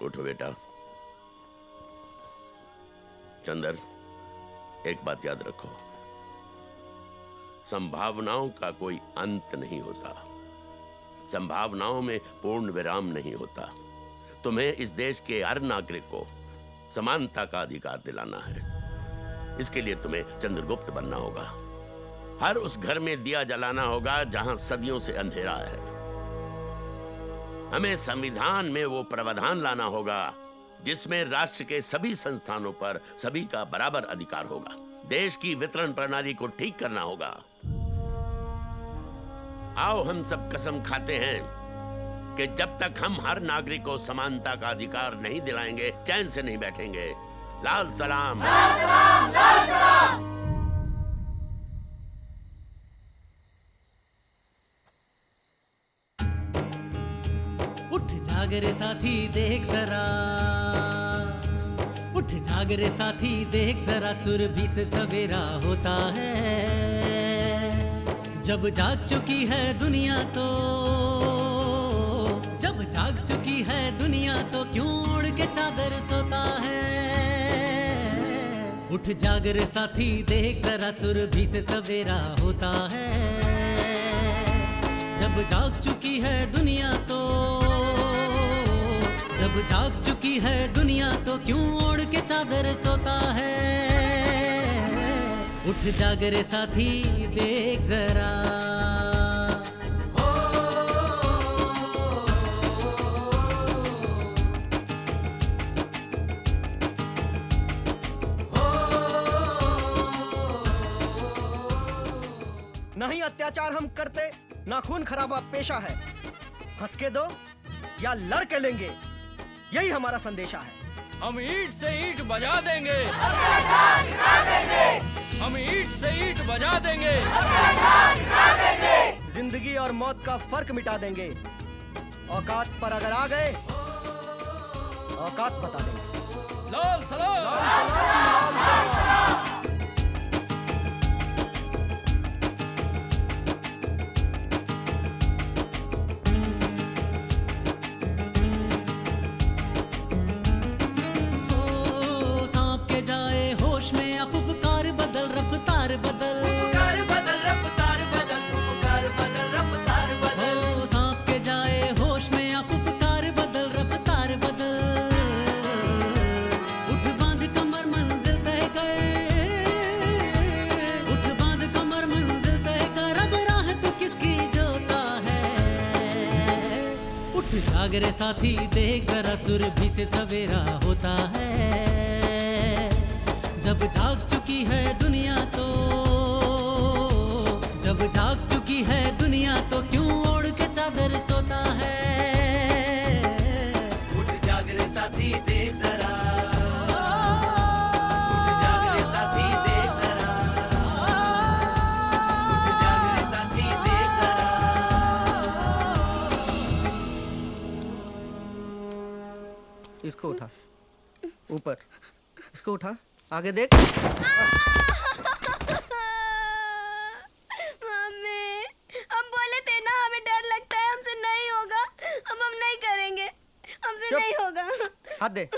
उठो बेटा। चंदर, एक बात याद रखो, संभावनाओं का कोई अंत नहीं होता, संभावनाओं में पूर्ण विराम नहीं होता। तुम्हें इस देश के हर नागरिक को समानता का अधिकार दिलाना है। इसके लिए तुम्हें चंद्रगुप्त बनना होगा। हर उस घर में दिया जलाना होगा जहां सदियों से अंधेरा है। हमें संविधान में वो प्रावधान लाना होगा जिसमें राष्ट्र के सभी संस्थानों पर सभी का बराबर अधिकार होगा। देश की वितरण प्रणाली को ठीक करना होगा। आओ हम सब कसम खाते हैं कि जब तक हम हर नागरिक को समानता का अधिकार नहीं दिलाएंगे, चैन से नहीं बैठेंगे। लाल सलाम, लाल सलाम, लाल सलाम। उठ जाग रे साथी देख जरा, उठ जाग रे साथी देख जरा, सुरभि से सवेरा होता है। जब जाग चुकी है दुनिया तो, जब जाग चुकी है दुनिया तो क्यों ओढ़ के चादर सोता है। उठ जाग रे साथी देख जरा, सुरभि से सवेरा होता है। जब जाग चुकी है दुनिया तो, जब जाग चुकी है दुनिया तो क्यों ओढ़ के चादर सोता है। उठ जाग रे साथी देख जरा। नहीं अत्याचार हम करते, ना खून खराबा पेशा है। हंस के दो या लड़ के लेंगे, यही हमारा संदेशा है। हम ईंट से ईंट बजा देंगे, हम ईंट से ईंट बजा देंगे, जिंदगी और मौत का फर्क मिटा देंगे। औकात पर अगर आ गए, औकात बता देंगे। लाल सलाम, लाल सलाम, लाल सलाम। जाग रे साथी देख जरा, सुरभि से सवेरा होता है। जब जाग चुकी है दुनिया तो, जब जाग चुकी है दुनिया तो क्यों ओढ़ के चादर सोता है। उठ जाग रे साथी देख जरा, उठ जाग रे साथी देख जरा, उठ जाग रे साथी देख जरा। इसको उठा, ऊपर, इसको उठा, आगे देख। मम्मी, हम बोले थे ना हमें डर लगता है, हमसे नहीं होगा, हम नहीं करेंगे, हमसे नहीं होगा। हाथ दे,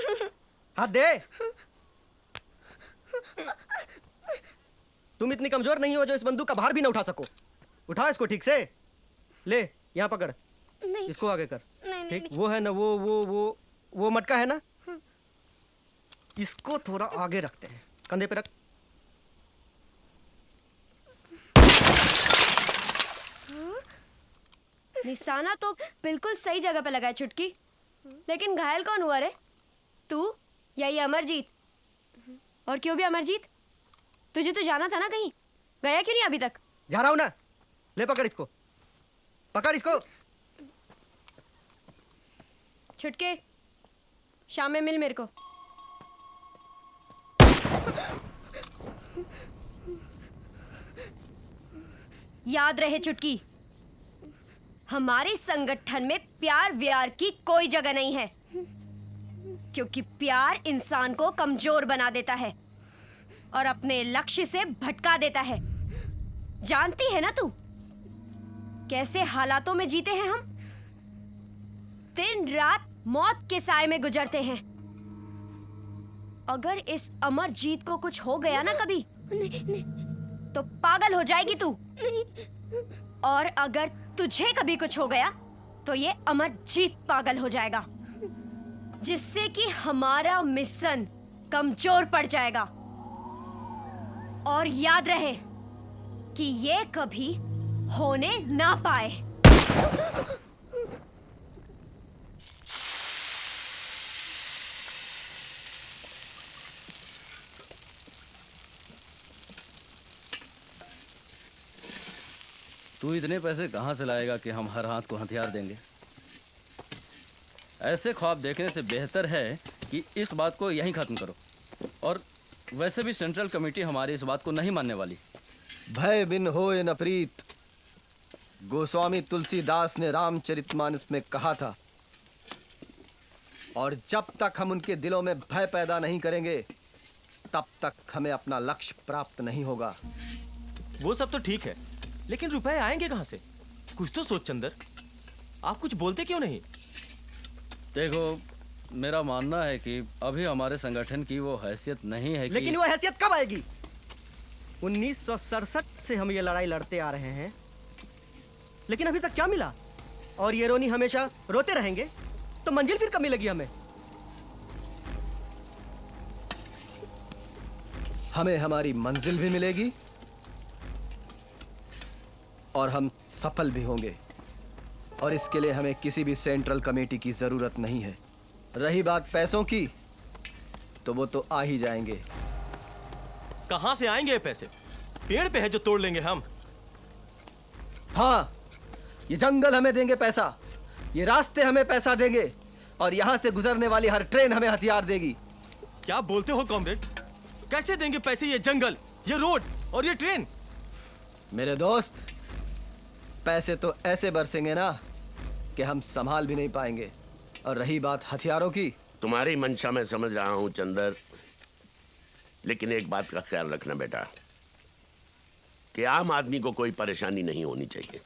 हाथ दे। तुम इतनी कमजोर नहीं हो जो इस बंदूक का भार भी ना उठा सको। उठा इसको ठीक से, ले यहाँ पकड़, नहीं। इसको आगे कर। नहीं, ठीक, नहीं। वो है ना, वो मटका है ना, इसको थोड़ा आगे रखते हैं, कंधे पे रख। निशाना तो बिल्कुल सही जगह पे लगा है चुटकी, लेकिन घायल कौन हुआ रे? तू या ये अमरजीत? और क्यों भी अमरजीत? तुझे तो जाना था ना कहीं, गया क्यों नहीं अभी तक? जा रहा हूं ना, ले पकड़ इसको, पकड़ इसको। छुटके, शाम में मिल मेरे को। याद रहे चुटकी, हमारे संगठन में प्यार व्यार की कोई जगह नहीं है, क्योंकि प्यार इंसान को कमजोर बना देता है और अपने लक्ष्य से भटका देता है। जानती है ना तू कैसे हालातों में जीते हैं हम? दिन रात मौत के साए में गुजरते हैं। अगर इस अमरजीत को कुछ हो गया ना कभी, तो पागल हो जाएगी तू। और अगर तुझे कभी कुछ हो गया तो ये अमरजीत पागल हो जाएगा, जिससे कि हमारा मिशन कमजोर पड़ जाएगा। और याद रहे कि ये कभी होने ना पाए। तू इतने पैसे कहाँ से लाएगा कि हम हर हाथ को हथियार देंगे? ऐसे ख्वाब देखने से बेहतर है कि इस बात को यहीं खत्म करो। और वैसे भी सेंट्रल कमेटी हमारी इस बात को नहीं मानने वाली। भय बिन होए न प्रीत, गोस्वामी तुलसीदास ने रामचरितमानस में कहा था। और जब तक हम उनके दिलों में भय पैदा नहीं करेंगे, तब तक हमें अपना लक्ष्य प्राप्त नहीं होगा। वो सब तो ठीक है, लेकिन रुपए आएंगे कहां से? कुछ तो सोच चंदर, आप कुछ बोलते क्यों नहीं? देखो, मेरा मानना है कि अभी हमारे संगठन की वो हैसियत नहीं है कि... लेकिन वो हैसियत कब आएगी? 1967 से हम ये लड़ाई लड़ते आ रहे हैं, लेकिन अभी तक क्या मिला? और ये रोनी हमेशा रोते रहेंगे तो मंजिल फिर कब मिलेगी हमें? हमें हमारी मंजिल भी मिलेगी और हम सफल भी होंगे। और इसके लिए हमें किसी भी सेंट्रल कमेटी की जरूरत नहीं है। रही बात पैसों की, तो वो तो आ ही जाएंगे। कहां से आएंगे ये पैसे? पेड़ पे है जो तोड़ लेंगे हम। हाँ, ये जंगल हमें देंगे पैसा, ये रास्ते हमें पैसा देंगे, और यहां से गुजरने वाली हर ट्रेन हमें हथियार देगी। क्या बोलते हो कॉमरेड? कैसे देंगे पैसे ये जंगल, ये रोड और ये ट्रेन? मेरे दोस्त, पैसे तो ऐसे बरसेंगे ना कि हम संभाल भी नहीं पाएंगे। और रही बात हथियारों की, तुम्हारी मंशा मैं समझ रहा हूं चंदर, लेकिन एक बात का ख्याल रखना बेटा, कि आम आदमी को कोई परेशानी नहीं होनी चाहिए।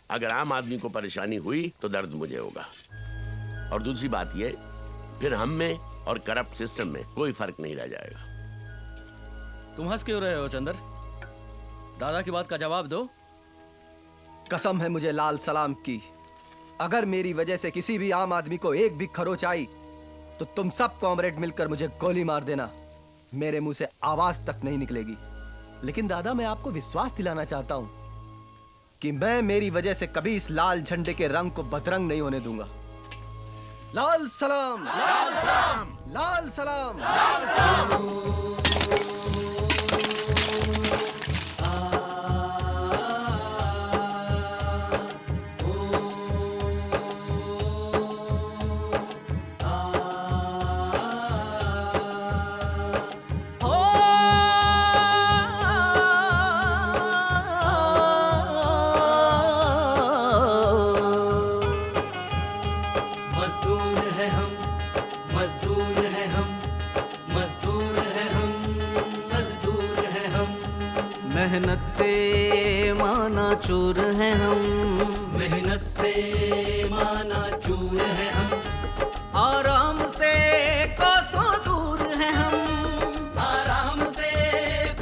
अगर आम आदमी को परेशानी हुई तो दर्द मुझे होगा। और दूसरी बात ये, फिर हम में और करप्ट सिस्टम में कोई फर्क नहीं रह जाएगा। तुम हंस क्यों रहे हो चंदर? दादा की बात का जवाब दो। कसम है मुझे लाल सलाम की, अगर मेरी वजह से किसी भी आम आदमी को एक भी खरोच आई, तो तुम सब कॉमरेड मिलकर मुझे गोली मार देना। मेरे मुंह से आवाज तक नहीं निकलेगी। लेकिन दादा, मैं आपको विश्वास दिलाना चाहता हूं कि मैं मेरी वजह से कभी इस लाल झंडे के रंग को बदरंग नहीं होने दूंगा। लाल सलाम, लाल सलाम, लाल सलाम, लाल सलाम। मेहनत से माना चूर हैं हम, मेहनत से माना चूर है हम, आराम से कोसों दूर हैं हम, आराम से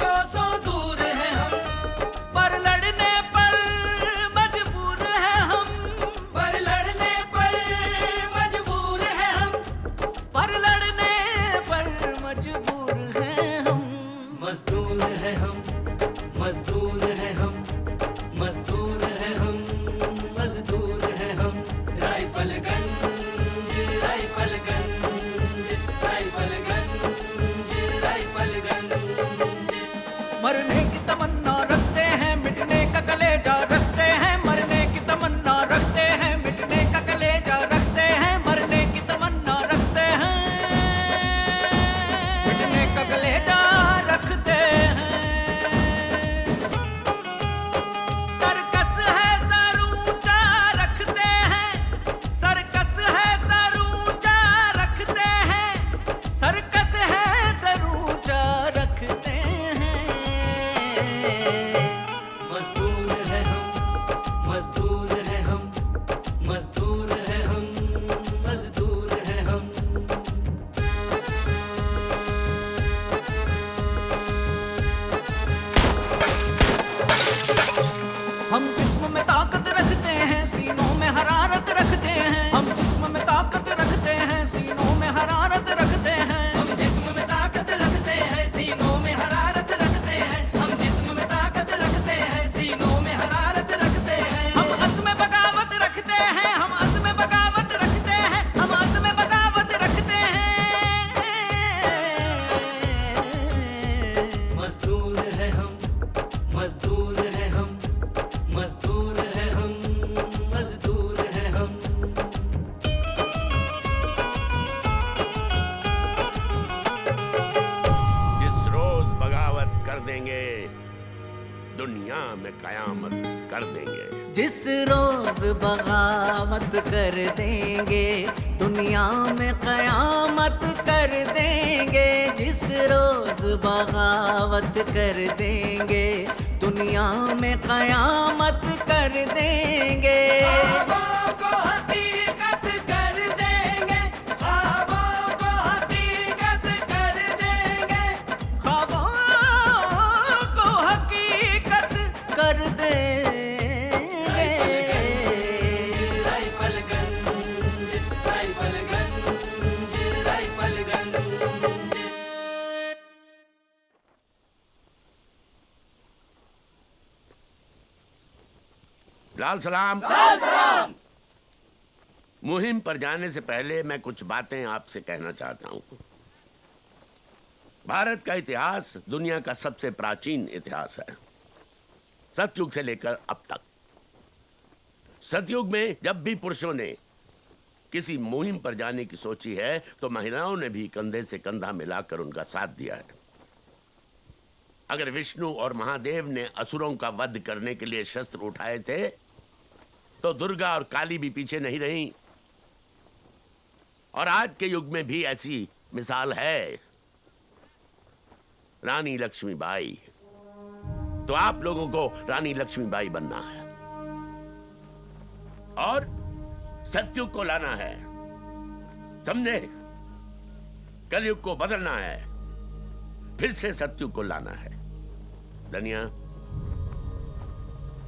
कोसों दूर है हम, पर लड़ने पर मजबूर हैं हम, पर लड़ने पर मजबूर है हम, पर लड़ने पर मजबूर हैं हम। मजदूर है हम, मजदूर है हम, मजदूर है हम, मजदूर है हम। राइफलगंज, राइफलगंज, जिस्म में ताकत रखते हैं, सीनों में हरारत रखते हैं। हम जिस्म में ताकत रखते हैं, सीनों में हरारत रखते हैं। हम जिस्म में ताकत रखते हैं, सीनों में हरारत रखते हैं। हम जिस्म में ताकत रखते हैं, सीनों में हरारत रखते हैं। हम अज़्म बगावत रखते हैं, हम अज़्म बगावत रखते हैं, हम अज़्म बगावत रखते हैं। मजदूर है हम, मजदूर है हम, मजदूर है हम, मजदूर है हम। जिस रोज बगावत कर देंगे दुनिया में कयामत कर देंगे। जिस रोज बगावत कर देंगे दुनिया में कयामत कर देंगे। जिस रोज बगावत कर देंगे दुनिया में कयामत कर देंगे। ख्वाबों को हकीकत कर देंगे, ख्वाबों को हकीकत कर देंगे, ख्वाबों को हकीकत कर देंगे। राइफलगंज, राइफलगंज, राइफलगंज। लाल सलाम। लाल सलाम। मुहिम पर जाने से पहले मैं कुछ बातें आपसे कहना चाहता हूं। भारत का इतिहास दुनिया का सबसे प्राचीन इतिहास है, सतयुग से लेकर अब तक। सतयुग में जब भी पुरुषों ने किसी मुहिम पर जाने की सोची है तो महिलाओं ने भी कंधे से कंधा मिलाकर उनका साथ दिया है। अगर विष्णु और महादेव ने असुरों का वध करने के लिए शस्त्र उठाए थे तो दुर्गा और काली भी पीछे नहीं रहीं। और आज के युग में भी ऐसी मिसाल है, रानी लक्ष्मीबाई। तो आप लोगों को रानी लक्ष्मीबाई बनना है और सतयुग को लाना है, समझे? कलयुग को बदलना है, फिर से सतयुग को लाना है।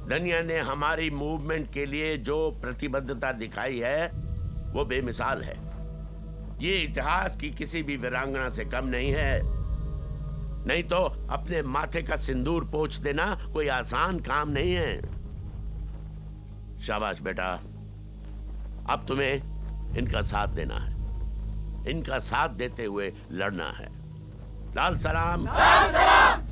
धनिया ने हमारी मूवमेंट के लिए जो प्रतिबद्धता दिखाई है वो बेमिसाल है। ये इतिहास की किसी भी वीरांगना से कम नहीं है। नहीं तो अपने माथे का सिंदूर पोंछ देना कोई आसान काम नहीं है। शाबाश बेटा, अब तुम्हें इनका साथ देना है, इनका साथ देते हुए लड़ना है। लाल सलाम। लाल सलाम।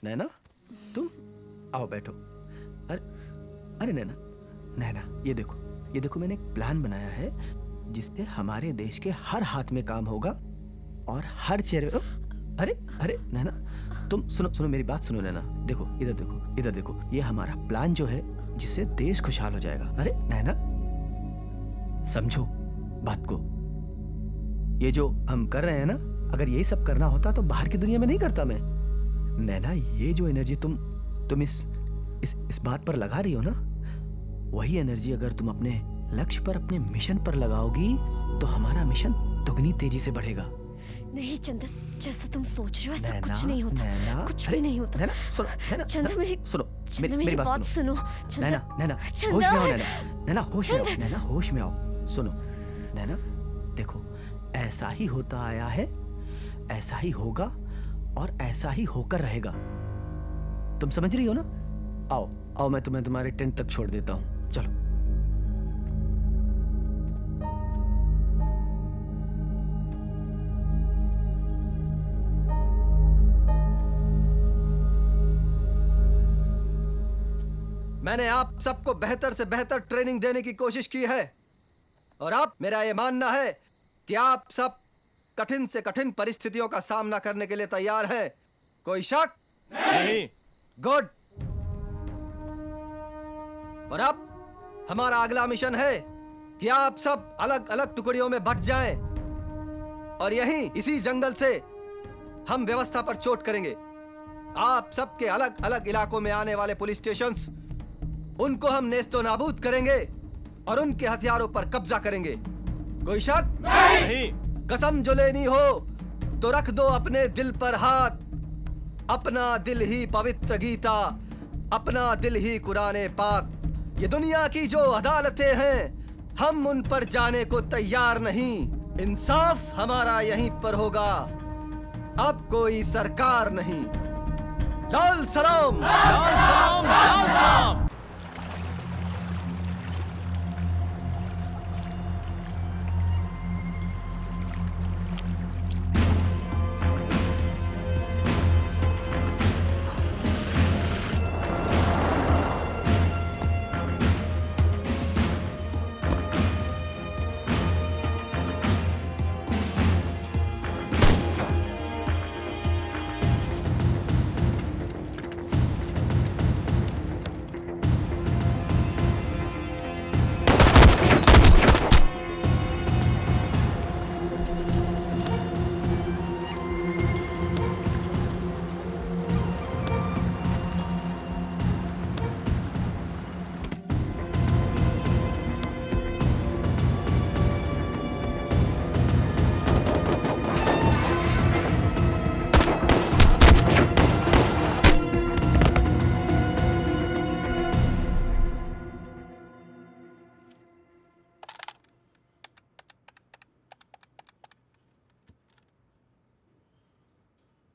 नैना, तुम आओ बैठो। अरे अरे नैना, नैना ये देखो मैंने एक प्लान बनाया है जिससे हमारे देश के हर हाथ में काम होगा और हर चेहरे में। अरे अरे नैना, तुम सुनो मेरी बात सुनो नैना। देखो इधर देखो, ये हमारा प्लान जो है जिससे देश खुशहाल हो जाएगा। अरे नैना, समझो बात को। ये जो हम कर रहे हैं ना, अगर यही सब करना होता तो बाहर की दुनिया में नहीं करता मैं। नैना, ये जो एनर्जी तुम इस बात पर लगा रही हो ना, वही एनर्जी अगर तुम अपने लक्ष्य पर, अपने मिशन पर लगाओगी तो हमारा मिशन दुगनी तेजी से बढ़ेगा। नहीं चंदन, जैसा तुम सोच रहे हो ऐसा नैना, कुछ नहीं होता। नैना, कुछ अरे, भी नहीं होता। नैना, सुनो, नैना, चंदन मेरी सुनो, मेरी बात सुनो। नैना, होश में आओ नैना, होश में आओ नैना, होश में आओ। सुनो नैना, देखो ऐसा ही होता आया है, ऐसा ही होगा और ऐसा ही होकर रहेगा। तुम समझ रही हो ना? आओ मैं तुम्हें तुम्हारे टेंट तक छोड़ देता हूँ, चलो। मैंने आप सबको बेहतर से बेहतर ट्रेनिंग देने की कोशिश की है और अब मेरा यह मानना है कि आप सब कठिन से कठिन परिस्थितियों का सामना करने के लिए तैयार हैं। कोई शक? नहीं। गुड। और अब हमारा अगला मिशन है कि आप सब अलग अलग टुकड़ियों में बंट जाएं और यहीं इसी जंगल से हम व्यवस्था पर चोट करेंगे। आप सबके अलग अलग इलाकों में आने वाले पुलिस स्टेशंस, उनको हम नेस्तो नाबूद करेंगे और उनके हथियारों पर कब्जा करेंगे। कोई शक? नहीं। कसम जो लेनी हो तो रख दो अपने दिल पर हाथ। अपना दिल ही पवित्र गीता, अपना दिल ही कुराने पाक। ये दुनिया की जो अदालतें हैं, हम उन पर जाने को तैयार नहीं। इंसाफ हमारा यहीं पर होगा, अब कोई सरकार नहीं। लाल सलाम, लाल सलाम, लाल सलाम।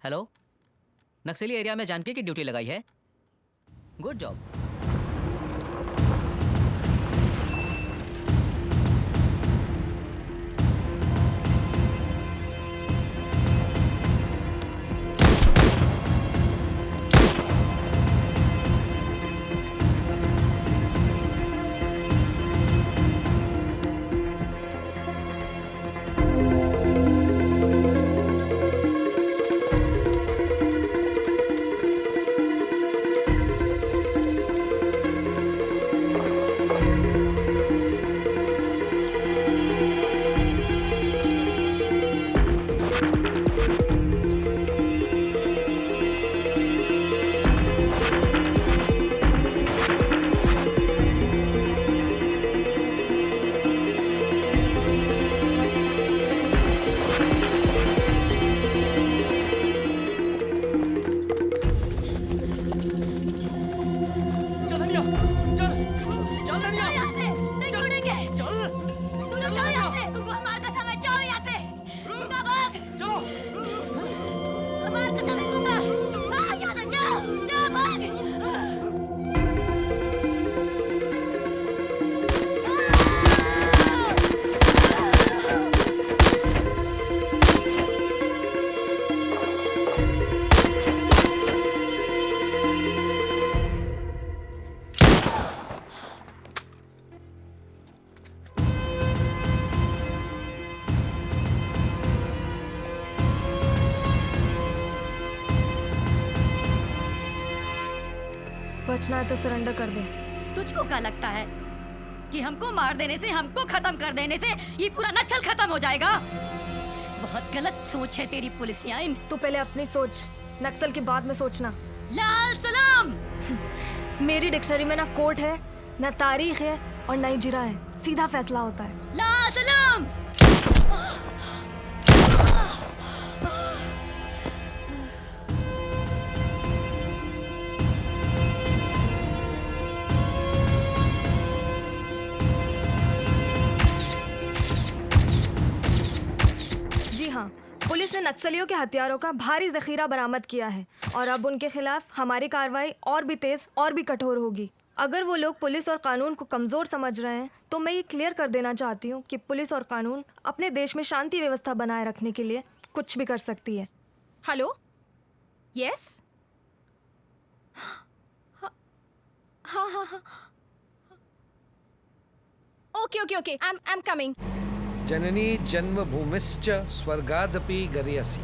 हेलो, नक्सली एरिया में जानकी की ड्यूटी लगाई है। Good job. बचना है तो सरेंडर कर दे। तुझको क्या लगता है कि हमको मार देने से, हमको खत्म कर देने से ये पूरा नक्सल खत्म हो जाएगा? बहुत गलत सोच है तेरी पुलिसियाइन। तू पहले अपनी सोच, नक्सल के बाद में सोचना। लाल सलाम। मेरी डिक्शनरी में ना कोर्ट है, ना तारीख है और ना ही जिरा है, सीधा फैसला होता है। लाल सलाम। पुलिस ने नक्सलियों के हथियारों का भारी जखीरा बरामद किया है और अब उनके खिलाफ हमारी कार्रवाई और भी तेज और भी कठोर होगी। अगर वो लोग पुलिस और कानून को कमज़ोर समझ रहे हैं तो मैं ये क्लियर कर देना चाहती हूँ कि पुलिस और कानून अपने देश में शांति व्यवस्था बनाए रखने के लिए कुछ भी कर सकती है। हेलो, यस, हाँ हाँ हाँ। Okay okay okay, I am coming. जननी जन्मभूमिश्च स्वर्गादपि गरीयसी।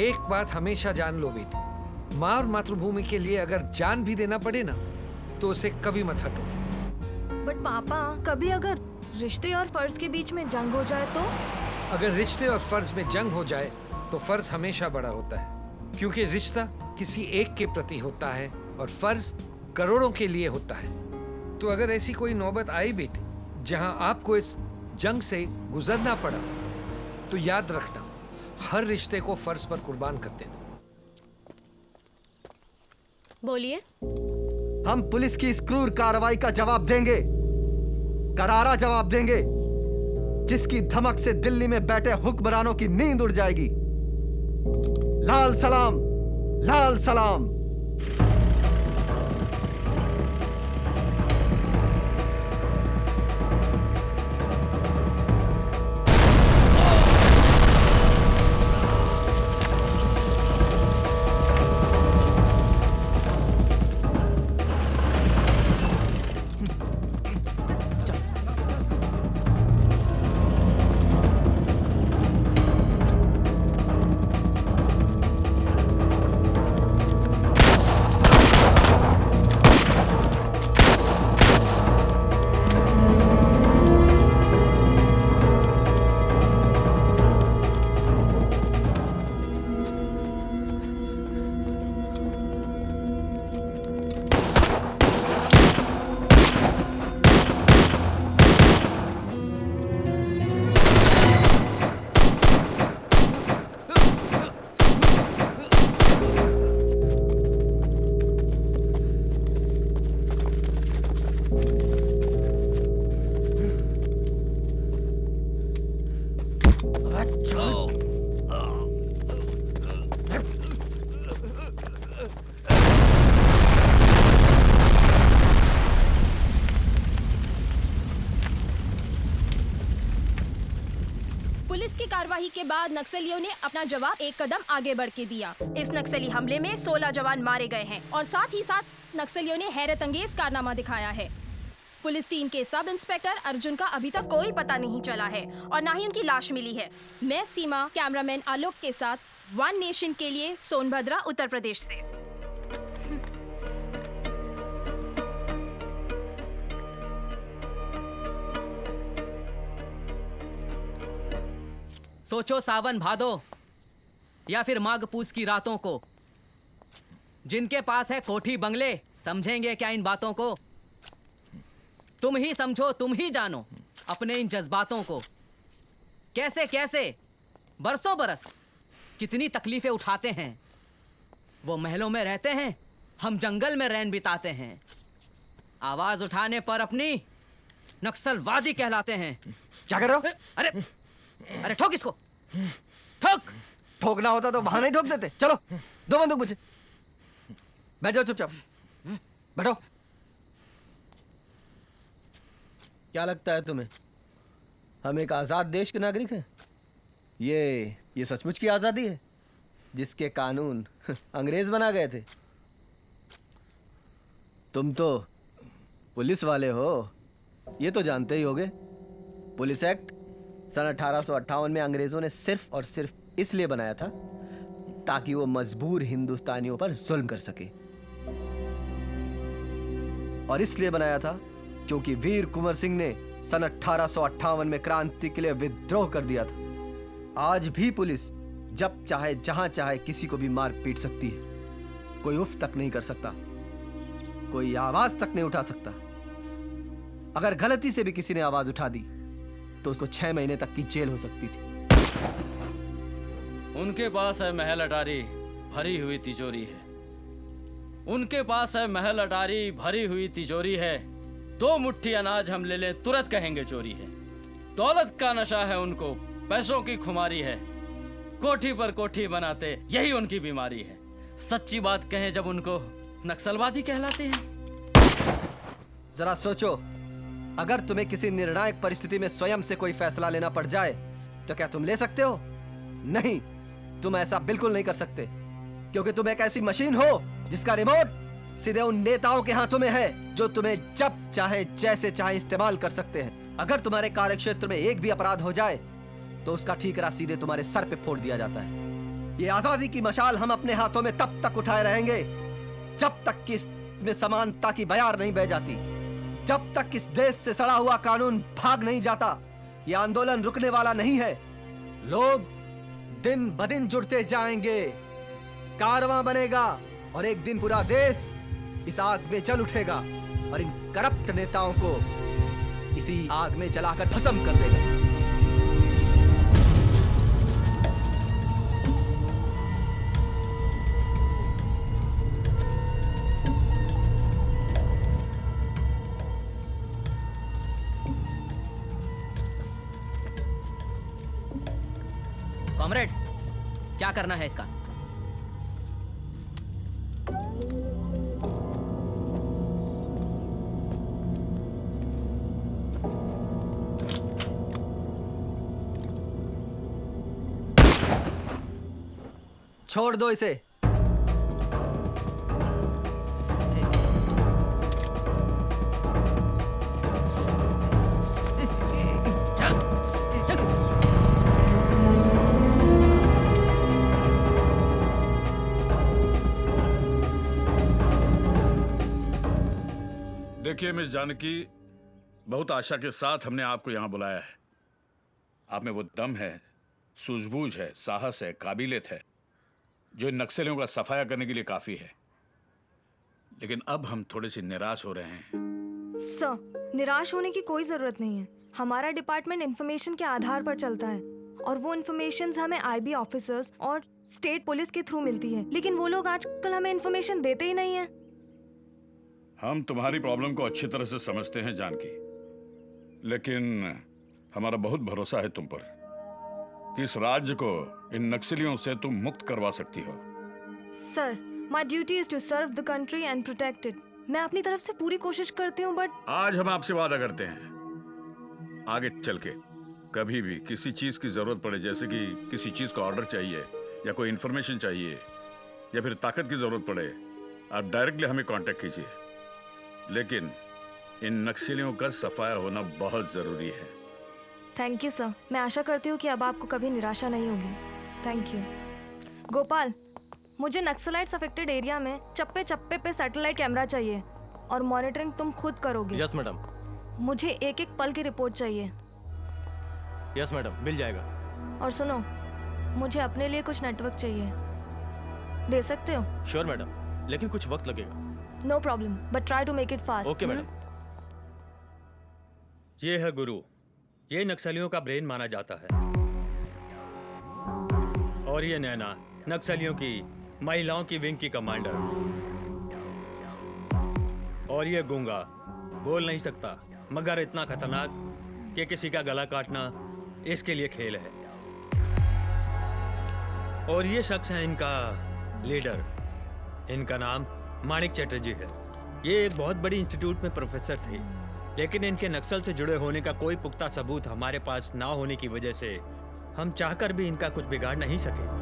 एक बात हमेशा जान लो बेटी, माँ और मातृभूमि के लिए अगर जान भी देना पड़े ना तो उसे कभी मत हटो। बट पापा, कभी अगर रिश्ते और फर्ज के बीच में जंग हो जाए तो? अगर रिश्ते और फर्ज में जंग हो जाए तो फर्ज हमेशा बड़ा होता है, क्योंकि रिश्ता किसी एक के प्रति होता है और फर्ज करोड़ों के लिए होता है। तो अगर ऐसी कोई नौबत आई बेटी जहां आपको इस जंग से गुजरना पड़ा तो याद रखना, हर रिश्ते को फर्ज पर कुर्बान कर देना। बोलिए। हम पुलिस की इस क्रूर कार्रवाई का जवाब देंगे, करारा जवाब देंगे, जिसकी धमक से दिल्ली में बैठे हुक्मरानों की नींद उड़ जाएगी। लाल सलाम, लाल सलाम। पुलिस की कार्रवाई के बाद नक्सलियों ने अपना जवाब एक कदम आगे बढ़ के दिया। इस नक्सली हमले में 16 जवान मारे गए हैं और साथ ही साथ नक्सलियों ने हैरत अंगेज कारनामा दिखाया है। पुलिस टीम के सब इंस्पेक्टर अर्जुन का अभी तक कोई पता नहीं चला है और न ही उनकी लाश मिली है। मैं सीमा, कैमरामैन आलोक के साथ वन नेशन के लिए सोनभद्रा, उत्तर प्रदेश से। सोचो सावन भादो या फिर माघ पूस की रातों को, जिनके पास है कोठी बंगले समझेंगे क्या इन बातों को? तुम ही समझो, तुम ही जानो अपने इन जज्बातों को। कैसे कैसे बरसों बरस कितनी तकलीफें उठाते हैं। वो महलों में रहते हैं, हम जंगल में रैन बिताते हैं। आवाज उठाने पर अपनी नक्सलवादी कहलाते हैं। क्या कर रहे हो? अरे अरे ठोक इसको, ठोक। ठोकना होता तो वहां नहीं ठोक देते। चलो, दो बंदूक मुझे। बैठ जाओ चुपचाप, बैठो। क्या लगता है तुम्हें हम एक आजाद देश के नागरिक हैं? ये सचमुच की आजादी है जिसके कानून अंग्रेज बना गए थे। तुम तो पुलिस वाले हो, ये तो जानते ही होगे। पुलिस एक्ट सन 1858 में अंग्रेजों ने सिर्फ और सिर्फ इसलिए बनाया था ताकि वो मजबूर हिंदुस्तानियों पर जुल्म कर सके, और इसलिए बनाया था क्योंकि वीर कुंवर सिंह ने सन 1858 में क्रांति के लिए विद्रोह कर दिया था। आज भी पुलिस जब चाहे जहां चाहे किसी को भी मार पीट सकती है। कोई उफ तक नहीं कर सकता, कोई आवाज तक नहीं उठा सकता। अगर गलती से भी किसी ने आवाज उठा दी तो उसको 6 महीने तक की जेल हो सकती थी। उनके पास है महल अटारी भरी हुई तिजोरी है। उनके पास है महल अटारी भरी हुई तिजोरी है। 2 मुट्ठी अनाज हम ले लें तुरंत कहेंगे चोरी है। दौलत का नशा है उनको, पैसों की खुमारी है। कोठी पर कोठी बनाते यही उनकी बीमारी है। सच्ची बात कहें जब उनको नक्सलवादी कहलाते हैं। जरा सोचो, अगर तुम्हें किसी निर्णायक परिस्थिति में स्वयं से कोई फैसला लेना पड़ जाए तो क्या तुम ले सकते हो? नहीं, तुम ऐसा बिल्कुल नहीं कर सकते, क्योंकि तुम एक ऐसी मशीन हो जिसका रिमोट सीधे उन नेताओं के हाथों में है जो तुम्हें जब चाहे जैसे चाहे इस्तेमाल कर सकते हैं। अगर तुम्हारे कार्य क्षेत्र में एक भी अपराध हो जाए तो उसका ठीकरा सीधे तुम्हारे सर पे फोड़ दिया जाता है। ये आजादी की मशाल हम अपने हाथों में तब तक उठाए रहेंगे जब तक कि इसमें समानता की बयार नहीं बह जाती, जब तक इस देश से सड़ा हुआ कानून भाग नहीं जाता। ये आंदोलन रुकने वाला नहीं है। लोग दिन ब दिन जुड़ते जाएंगे, कारवां बनेगा और एक दिन पूरा देश इस आग में जल उठेगा और इन करप्ट नेताओं को इसी आग में जलाकर भस्म कर देगा। कॉमरेड, क्या करना है इसका? छोड़ दो इसे। देखिए मिस जानकी, बहुत आशा के साथ हमने आपको यहाँ बुलाया है। आप में वो दम है, सूझबूझ है, साहस है, काबिलियत है जो इन नक्सलियों का सफाया करने के लिए काफी है। लेकिन अब हम थोड़े से निराश हो रहे हैं। सर, निराश होने की कोई जरूरत नहीं है। हमारा डिपार्टमेंट इंफॉर्मेशन के आधार पर चलता है और वो इंफॉर्मेशन हमें आईबी ऑफिसर्स और स्टेट पुलिस के थ्रू मिलती है, लेकिन वो लोग आजकल हमें इंफॉर्मेशन देते ही नहीं है। हम तुम्हारी प्रॉब्लम को अच्छी तरह से समझते हैं जानकी, लेकिन हमारा बहुत भरोसा है तुम पर कि इस राज्य को इन नक्सलियों से तुम मुक्त करवा सकती हो। Sir, my duty is to serve the country and protect it. मैं अपनी तरफ से पूरी कोशिश करती हूँ, बट आज हम आपसे वादा करते हैं आगे चल के कभी भी किसी चीज की जरूरत पड़े, जैसे कि किसी चीज का ऑर्डर चाहिए या कोई इंफॉर्मेशन चाहिए या फिर ताकत की जरूरत पड़े, आप डायरेक्टली हमें कांटेक्ट कीजिए। लेकिन इन नक्सलियों का सफाया होना बहुत जरूरी है। Thank you sir. मैं आशा करती हूँ कि अब आपको कभी निराशा नहीं होगी। Thank you. गोपाल, मुझे नक्सलाइट्स अफेक्टेड एरिया में चप्पे चप्पे पे सैटेलाइट कैमरा चाहिए और मॉनिटरिंग तुम खुद करोगे। Yes madam. मुझे एक एक पल की रिपोर्ट चाहिए। यस मैडम, मिल जाएगा। और सुनो, मुझे अपने लिए कुछ नेटवर्क चाहिए, दे सकते हो? श्योर मैडम, लेकिन कुछ वक्त लगेगा। No problem, but try to make it fast. Okay madam. ये है गुरु, ये नक्सलियों का ब्रेन माना जाता है। और ये नैना, नक्सलियों की महिलाओं की विंग की कमांडर। और ये गूंगा, बोल नहीं सकता मगर इतना खतरनाक कि किसी का गला काटना इसके लिए खेल है। और ये शख्स है इनका लीडर। इनका नाम माणिक चटर्जी है। ये एक बहुत बड़ी इंस्टीट्यूट में प्रोफेसर थे, लेकिन इनके नक्सल से जुड़े होने का कोई पुख्ता सबूत हमारे पास ना होने की वजह से हम चाहकर भी इनका कुछ बिगाड़ नहीं सके।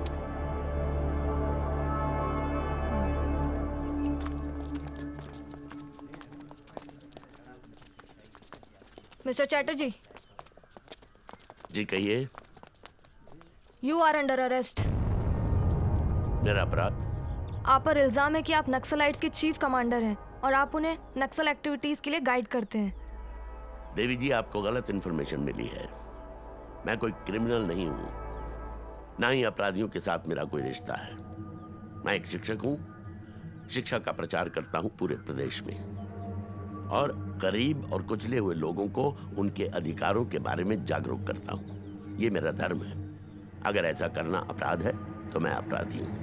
मिस्टर चैटर्जी। जी कहिए। You are under arrest. मेरा अपराध? आप पर इल्जाम है कि आप नक्सलाइट्स के चीफ कमांडर हैं और आप उन्हें नक्सल एक्टिविटीज के लिए गाइड करते हैं। देवी जी, आपको गलत इन्फॉर्मेशन मिली है। मैं कोई क्रिमिनल नहीं हूं, ना ही अपराधियों के साथ मेरा कोई रिश्ता है। मैं एक शिक्षक हूं, शिक्षा का प्रचार करता हूं पूरे प्रदेश में और गरीब और कुचले हुए लोगों को उनके अधिकारों के बारे में जागरूक करता हूं। ये मेरा धर्म है। अगर ऐसा करना अपराध है तो मैं अपराधी हूं।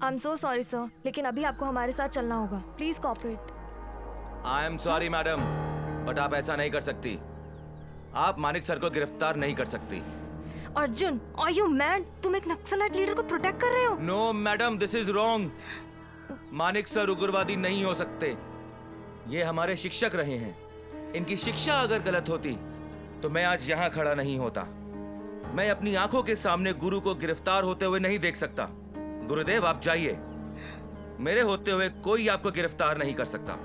I am so sorry sir, लेकिन अभी आपको हमारे साथ चलना होगा। Please cooperate. I am sorry madam, but आप ऐसा नहीं कर सकती। आप मानिक सर को गिरफ्तार नहीं कर सकती। Arjun, are you mad? तुम एक नक्सलाइट लीडर को प्रोटेक्ट कर रहे हो? No madam, this is wrong. Manik sir उग्रवादी नहीं हो सकते। ये हमारे शिक्षक रहे हैं। इनकी शिक्षा अगर गलत होती तो मैं आज यहाँ खड़ा नहीं होता। मैं अपनी आंखों के सामने गुरु को गिरफ्तार होते हुए नहीं देख सकता। गुरुदेव, आप जाइए। मेरे होते हुए कोई आपको गिरफ्तार नहीं कर सकता।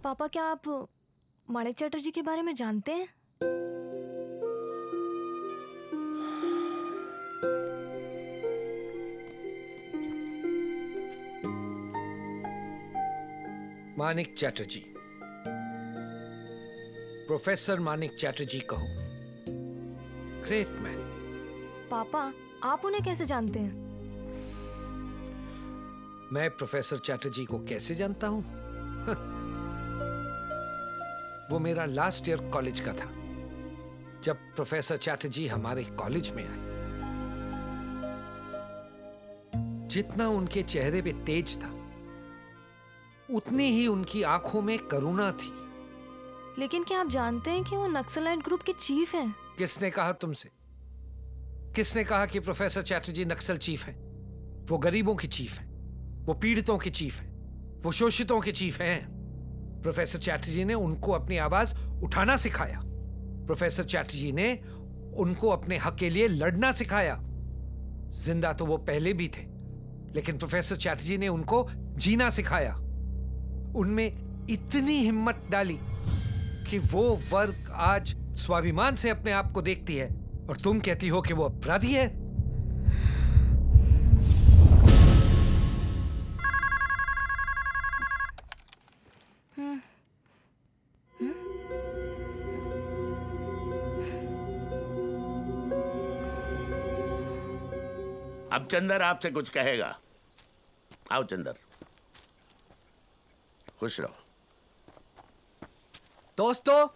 पापा, क्या आप माणिक चटर्जी के बारे में जानते हैं? मानिक चैटर्जी, प्रोफेसर मानिक चैटर्जी कहो। Great man. पापा, आप उन्हें कैसे जानते हैं? मैं प्रोफेसर चैटर्जी को कैसे जानता हूं? वो मेरा लास्ट ईयर कॉलेज का था जब प्रोफेसर चैटर्जी हमारे कॉलेज में आए। जितना उनके चेहरे पे तेज था, उतनी ही उनकी आंखों में करुणा थी। लेकिन क्या आप जानते हैं कि वो नक्सलाइट ग्रुप के चीफ हैं? किसने कहा तुमसे? किसने कहा कि प्रोफेसर चैटर्जी नक्सल चीफ हैं? वो गरीबों के चीफ हैं, वो पीड़ितों के चीफ हैं, वो शोषितों के चीफ हैं। प्रोफेसर चैटर्जी ने उनको अपनी आवाज उठाना सिखाया। प्रोफेसर चैटर्जी ने उनको अपने हक के लिए लड़ना सिखाया। जिंदा तो वो पहले भी थे, लेकिन प्रोफेसर चैटर्जी ने उनको जीना सिखाया। उनमें इतनी हिम्मत डाली कि वो वर्ग आज स्वाभिमान से अपने आप को देखती है, और तुम कहती हो कि वो अपराधी है। अब चंदर आपसे कुछ कहेगा। आओ चंदर, खुश रहो। दोस्तों,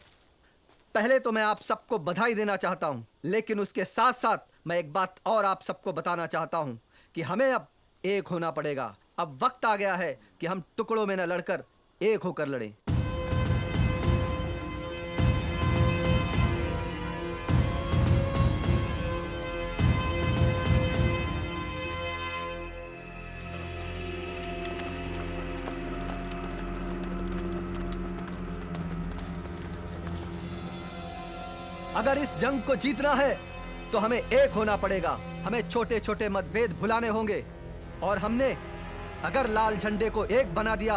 पहले तो मैं आप सबको बधाई देना चाहता हूं, लेकिन उसके साथ साथ मैं एक बात और आप सबको बताना चाहता हूं कि हमें अब एक होना पड़ेगा। अब वक्त आ गया है कि हम टुकड़ों में न लड़कर एक होकर लड़ें। अगर इस जंग को जीतना है तो हमें एक होना पड़ेगा। हमें छोटे छोटे मतभेद भुलाने होंगे, और हमने अगर लाल झंडे को एक बना दिया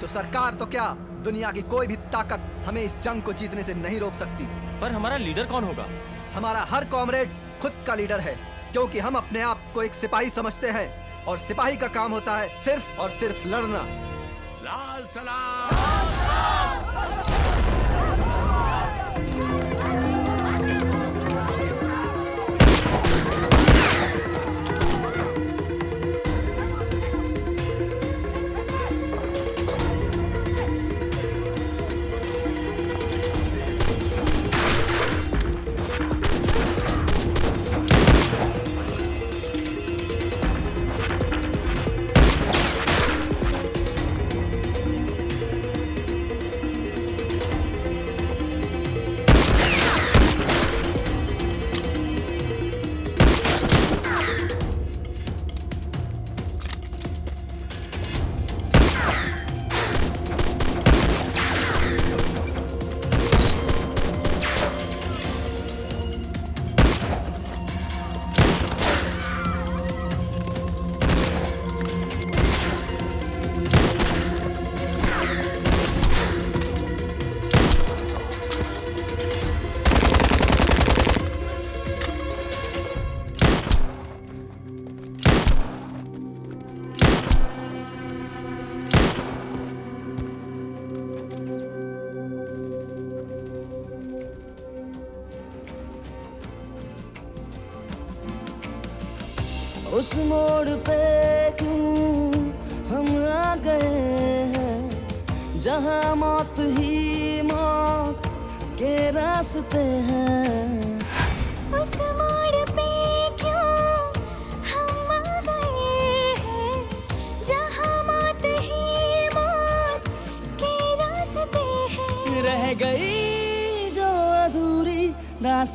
तो सरकार तो क्या, दुनिया की कोई भी ताकत हमें इस जंग को जीतने से नहीं रोक सकती। पर हमारा लीडर कौन होगा? हमारा हर कॉमरेड खुद का लीडर है, क्योंकि हम अपने आप को एक सिपाही समझते हैं, और सिपाही का काम होता है सिर्फ और सिर्फ लड़ना। लाल सलाम। उस मोड़ पे क्यों हम आ गए हैं, जहाँ मौत ही मौत के रास्ते हैं। उस मोड़ पे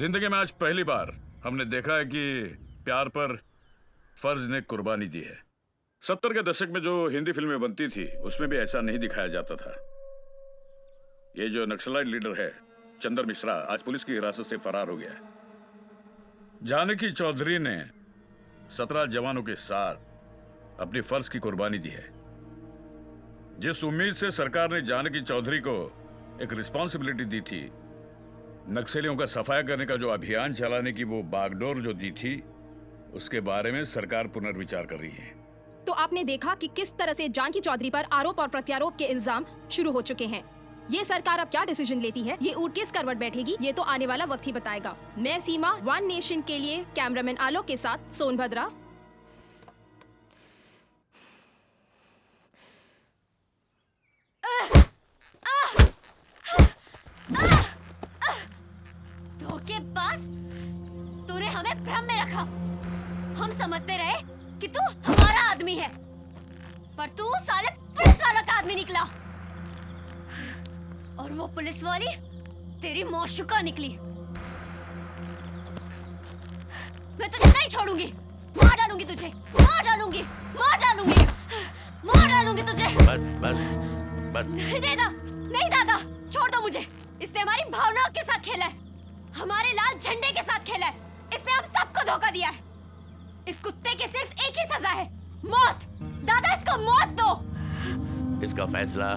जिंदगी में आज पहली बार हमने देखा है कि प्यार पर फर्ज ने कुर्बानी दी है। 70 के दशक में जो हिंदी फिल्में बनती थी उसमें भी ऐसा नहीं दिखाया जाता था। ये जो नक्सलाइट लीडर है चंदर मिश्रा आज पुलिस की हिरासत से फरार हो गया है। जानकी चौधरी ने 17 जवानों के साथ अपनी फर्ज की कुर्बानी दी है। जिस उम्मीद से सरकार ने जानकी चौधरी को एक रिस्पॉन्सिबिलिटी दी थी, नक्सलियों का सफाया करने का जो अभियान चलाने की वो बागडोर जो दी थी, उसके बारे में सरकार पुनर्विचार कर रही है। तो आपने देखा कि किस तरह से जानकी चौधरी पर आरोप और प्रत्यारोप के इल्जाम शुरू हो चुके हैं। ये सरकार अब क्या डिसीजन लेती है, ये ऊँट किस करवट बैठेगी, ये तो आने वाला वक्त ही बताएगा। मैं सीमा, वन नेशन के लिए कैमरामैन आलोक के साथ सोनभद्रा। धोखेबाज, तूने हमें भ्रम में रखा। हम समझते रहे कि तू हमारा आदमी है, पर तू साले पुलिस वालों का आदमी निकला। और वो पुलिस वाली तेरी मौशुका निकली। मैं तुझे नहीं छोड़ूंगी, मार डालूंगी तुझे, मार डालूंगी, मार डालूंगी, मार डालूंगी तुझे। बस बस बस। नहीं दादा, नहीं दादा, छोड़ दो मुझे। इसने हमारी भावनाओं के साथ खेला है, हमारे लाल झंडे के साथ खेला है। इसने हम सबको धोखा दिया है। इस कुत्ते की सिर्फ एक ही सजा है, मौत। दादा, इसको मौत दो। इसका फैसला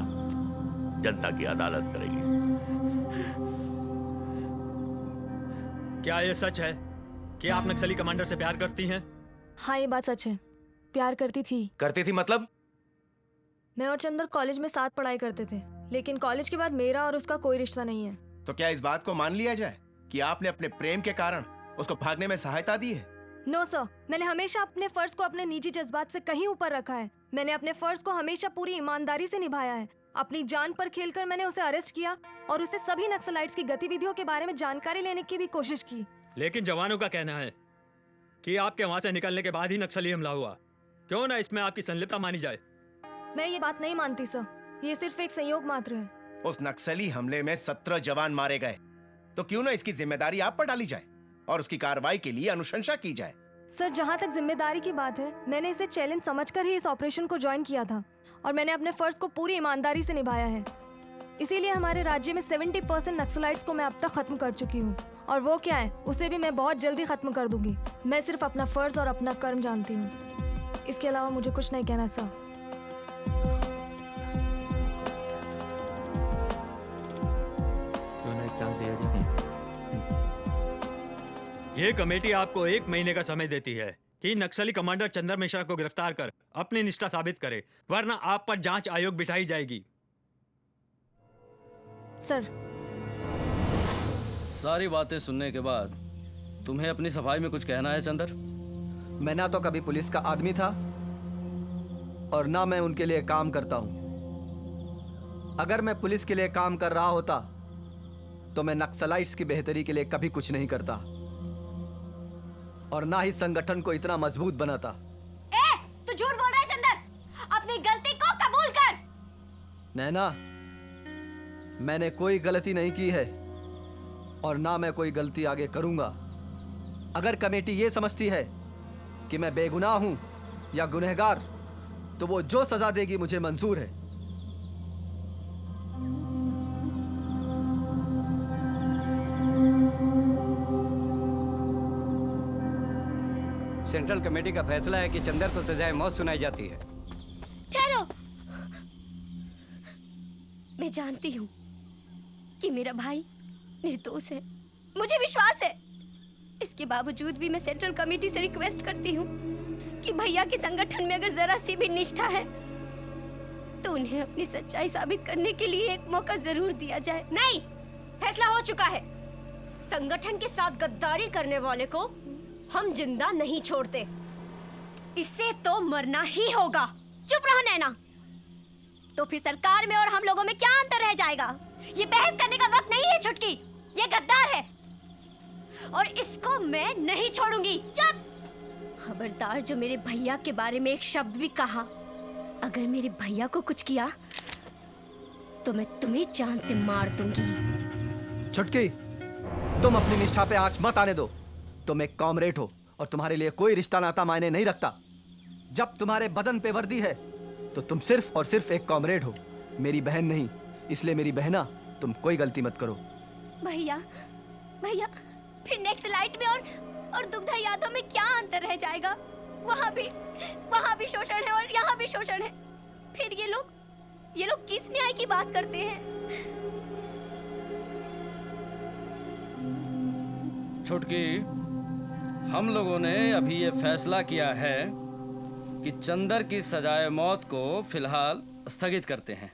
जनता की अदालत करेगी। क्या ये सच है कि आप नक्सली कमांडर से प्यार करती हैं? हाँ, ये बात सच है। प्यार करती थी। करती थी मतलब? मैं और चंदर कॉलेज में साथ पढ़ाई करते थे, लेकिन कॉलेज के बाद मेरा और उसका कोई रिश्ता नहीं है। तो क्या इस बात को मान लिया जाए कि आपने अपने प्रेम के कारण उसको भागने में सहायता दी है? नो सर, मैंने हमेशा अपने फर्ज को अपने निजी जज्बात से कहीं ऊपर रखा है। मैंने अपने फर्ज को हमेशा पूरी ईमानदारी से निभाया है। अपनी जान पर खेलकर मैंने उसे अरेस्ट किया और उसे सभी नक्सलाइट्स की गतिविधियों के बारे में जानकारी लेने की भी कोशिश की। लेकिन जवानों का कहना है कि आपके वहां से निकलने के बाद ही नक्सली हमला हुआ। क्यों ना इसमें आपकी संलिप्तता मानी जाए? मैं ये बात नहीं मानती सर, ये सिर्फ एक संयोग मात्र है। उस नक्सली हमले में 17 जवान मारे गए, तो क्यों ना इसकी जिम्मेदारी आप पर डाली जाए और उसकी कार्रवाई के लिए अनुशंसा की जाए। सर, जहाँ तक जिम्मेदारी की बात है, मैंने इसे चैलेंज समझकर ही इस ऑपरेशन को ज्वाइन किया था और मैंने अपने फर्ज को पूरी ईमानदारी से निभाया है। इसीलिए हमारे राज्य में 70% नक्सलाइट्स को मैं अब तक खत्म कर चुकी हूँ, और वो क्या है उसे भी मैं बहुत जल्दी खत्म कर दूंगी। मैं सिर्फ अपना फर्ज और अपना कर्म जानती हूँ, इसके अलावा मुझे कुछ नहीं कहना सर। ये कमेटी आपको 1 महीने का समय देती है कि नक्सली कमांडर चंदर मिश्रा को गिरफ्तार कर अपनी निष्ठा साबित करे, वरना आप पर जांच आयोग बिठाई जाएगी। सर, सारी बातें सुनने के बाद तुम्हें अपनी सफाई में कुछ कहना है चंदर? मैं ना तो कभी पुलिस का आदमी था और ना मैं उनके लिए काम करता हूं। अगर मैं पुलिस के लिए काम कर रहा होता तो मैं नक्सलाइट्स की बेहतरी के लिए कभी कुछ नहीं करता और ना ही संगठन को इतना मजबूत बनाता। तू झूठ बोल रहा है चंदर, अपनी गलती को कबूल कर। नैना, मैंने कोई गलती नहीं की है और ना मैं कोई गलती आगे करूंगा। अगर कमेटी ये समझती है कि मैं बेगुनाह हूं या गुनहगार, तो वो जो सजा देगी मुझे मंजूर है। सेंट्रल कमेटी का फैसला है कि चंदर को सजाए मौत सुनाई जाती है। ठहरो, मैं जानती हूँ कि मेरा भाई निर्दोष है, मुझे विश्वास है। इसके बावजूद भी मैं सेंट्रल कमेटी से रिक्वेस्ट करती हूँ कि भैया के संगठन में अगर जरा सी भी निष्ठा है तो उन्हें अपनी सच्चाई साबित करने के लिए एक मौका जरूर दिया जाए। नहीं, फैसला हो चुका है। संगठन के साथ गद्दारी करने वाले को हम जिंदा नहीं छोड़ते, इससे तो मरना ही होगा। चुप रहो नैना। तो फिर सरकार में और हम लोगों में क्या अंतर रह जाएगा? ये बहस करने का वक्त नहीं है छुटकी, ये गद्दार है और इसको मैं नहीं छोड़ूंगी। चुप! खबरदार जो मेरे भैया के बारे में एक शब्द भी कहा, अगर मेरे भैया को कुछ किया तो मैं तुम्हें जान से मार दूंगी। छुटकी, तुम अपनी निष्ठा पे आंच मत आने दो। तुम एक कॉमरेड हो और तुम्हारे लिए कोई रिश्ता नाता मायने नहीं रखता। जब तुम्हारे बदन पे वर्दी है तो तुम सिर्फ और सिर्फ एक कॉमरेड हो, मेरी बहन नहीं। इसलिए मेरी बहना, तुम कोई गलती मत करो। भैया भैया, फिर नेक्स्ट लाइट में और दुग्धा यादव में क्या अंतर रह जाएगा? वहाँ भी शोषण है और यहाँ भी शोषण है। फिर ये लोग किस न्याय की बात करते हैं? छुटकी, हम लोगों ने अभी ये फैसला किया है कि चंदर की सजाए मौत को फिलहाल स्थगित करते हैं।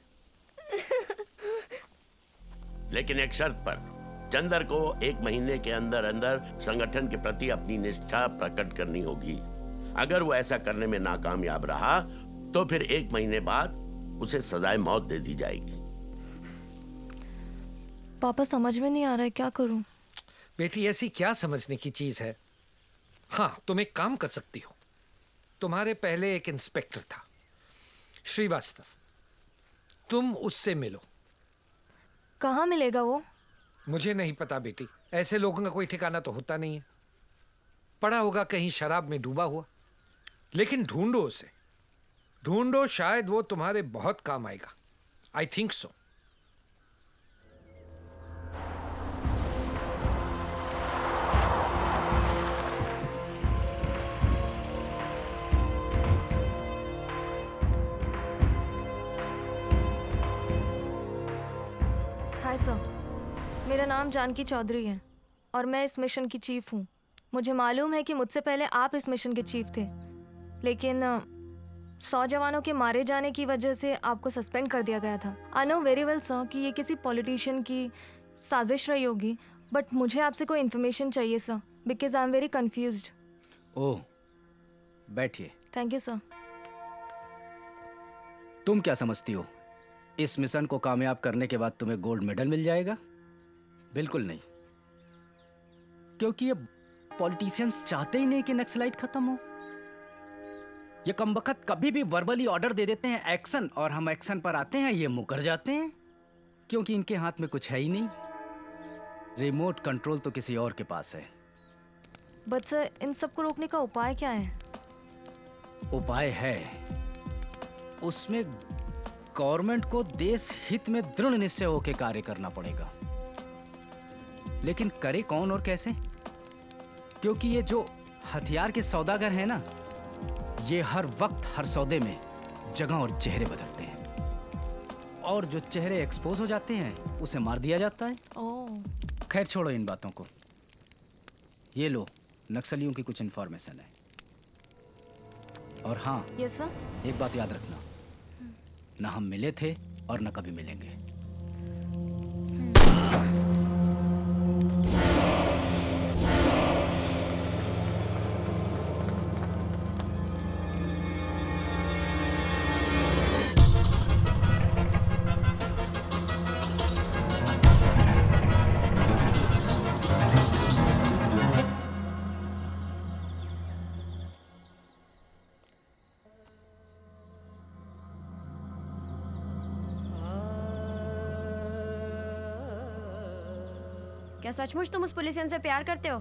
लेकिन एक शर्त पर, चंदर को 1 महीने के अंदर अंदर संगठन के प्रति अपनी निष्ठा प्रकट करनी होगी। अगर वो ऐसा करने में नाकामयाब रहा तो फिर 1 महीने बाद उसे सजाए मौत दे दी जाएगी। पापा समझ में नहीं आ रहा है, क्या करूं? बेटी ऐसी क्या समझने की चीज है। हाँ, तुम एक काम कर सकती हो। तुम्हारे पहले एक इंस्पेक्टर था, श्रीवास्तव, तुम उससे मिलो। कहाँ मिलेगा वो? मुझे नहीं पता बेटी, ऐसे लोगों का कोई ठिकाना तो होता नहीं है। पड़ा होगा कहीं शराब में डूबा हुआ। लेकिन ढूंढो उसे, ढूंढो, शायद वो तुम्हारे बहुत काम आएगा। I think so. Hi sir, मेरा नाम जानकी चौधरी है और मैं इस मिशन की चीफ हूँ। मुझे मालूम है कि मुझसे पहले आप इस मिशन के चीफ थे, लेकिन 100 जवानों के मारे जाने की वजह से आपको सस्पेंड कर दिया गया था। I know very well sir कि ये किसी पॉलिटिशियन की साजिश रही होगी, बट मुझे आपसे कोई इन्फॉर्मेशन चाहिए sir, because I am very confused. Oh, बैठिए। Thank you sir. तुम क्या समझती हो इस मिशन को कामयाब करने के बाद तुम्हें गोल्ड मेडल मिल जाएगा? बिल्कुल नहीं, क्योंकि ये पॉलिटिशियंस चाहते ही नहीं कि नक्सलाइट खत्म हो। ये कमबख्त कभी भी वर्बली ऑर्डर दे देते हैं एक्शन, और हम एक्शन पर आते हैं ये मुकर जाते हैं, क्योंकि इनके हाथ में कुछ है ही नहीं। रिमोट कंट्रोल तो किसी और के पास है। बट सर, इन सबको रोकने का उपाय क्या है? उपाय है, उसमें गवर्नमेंट को देश हित में दृढ़ निश्चय होकर कार्य करना पड़ेगा। लेकिन करे कौन और कैसे? क्योंकि ये जो हथियार के सौदागर हैं ना, ये हर वक्त हर सौदे में जगह और चेहरे बदलते हैं, और जो चेहरे एक्सपोज हो जाते हैं उसे मार दिया जाता है। खैर छोड़ो इन बातों को। ये लो, नक्सलियों की कुछ इन्फॉर्मेशन है। और हाँ, यस सर। एक बात याद रखना, ना हम मिले थे और न कभी मिलेंगे। क्या सचमुच तुम उस पुलिसियन से प्यार करते हो?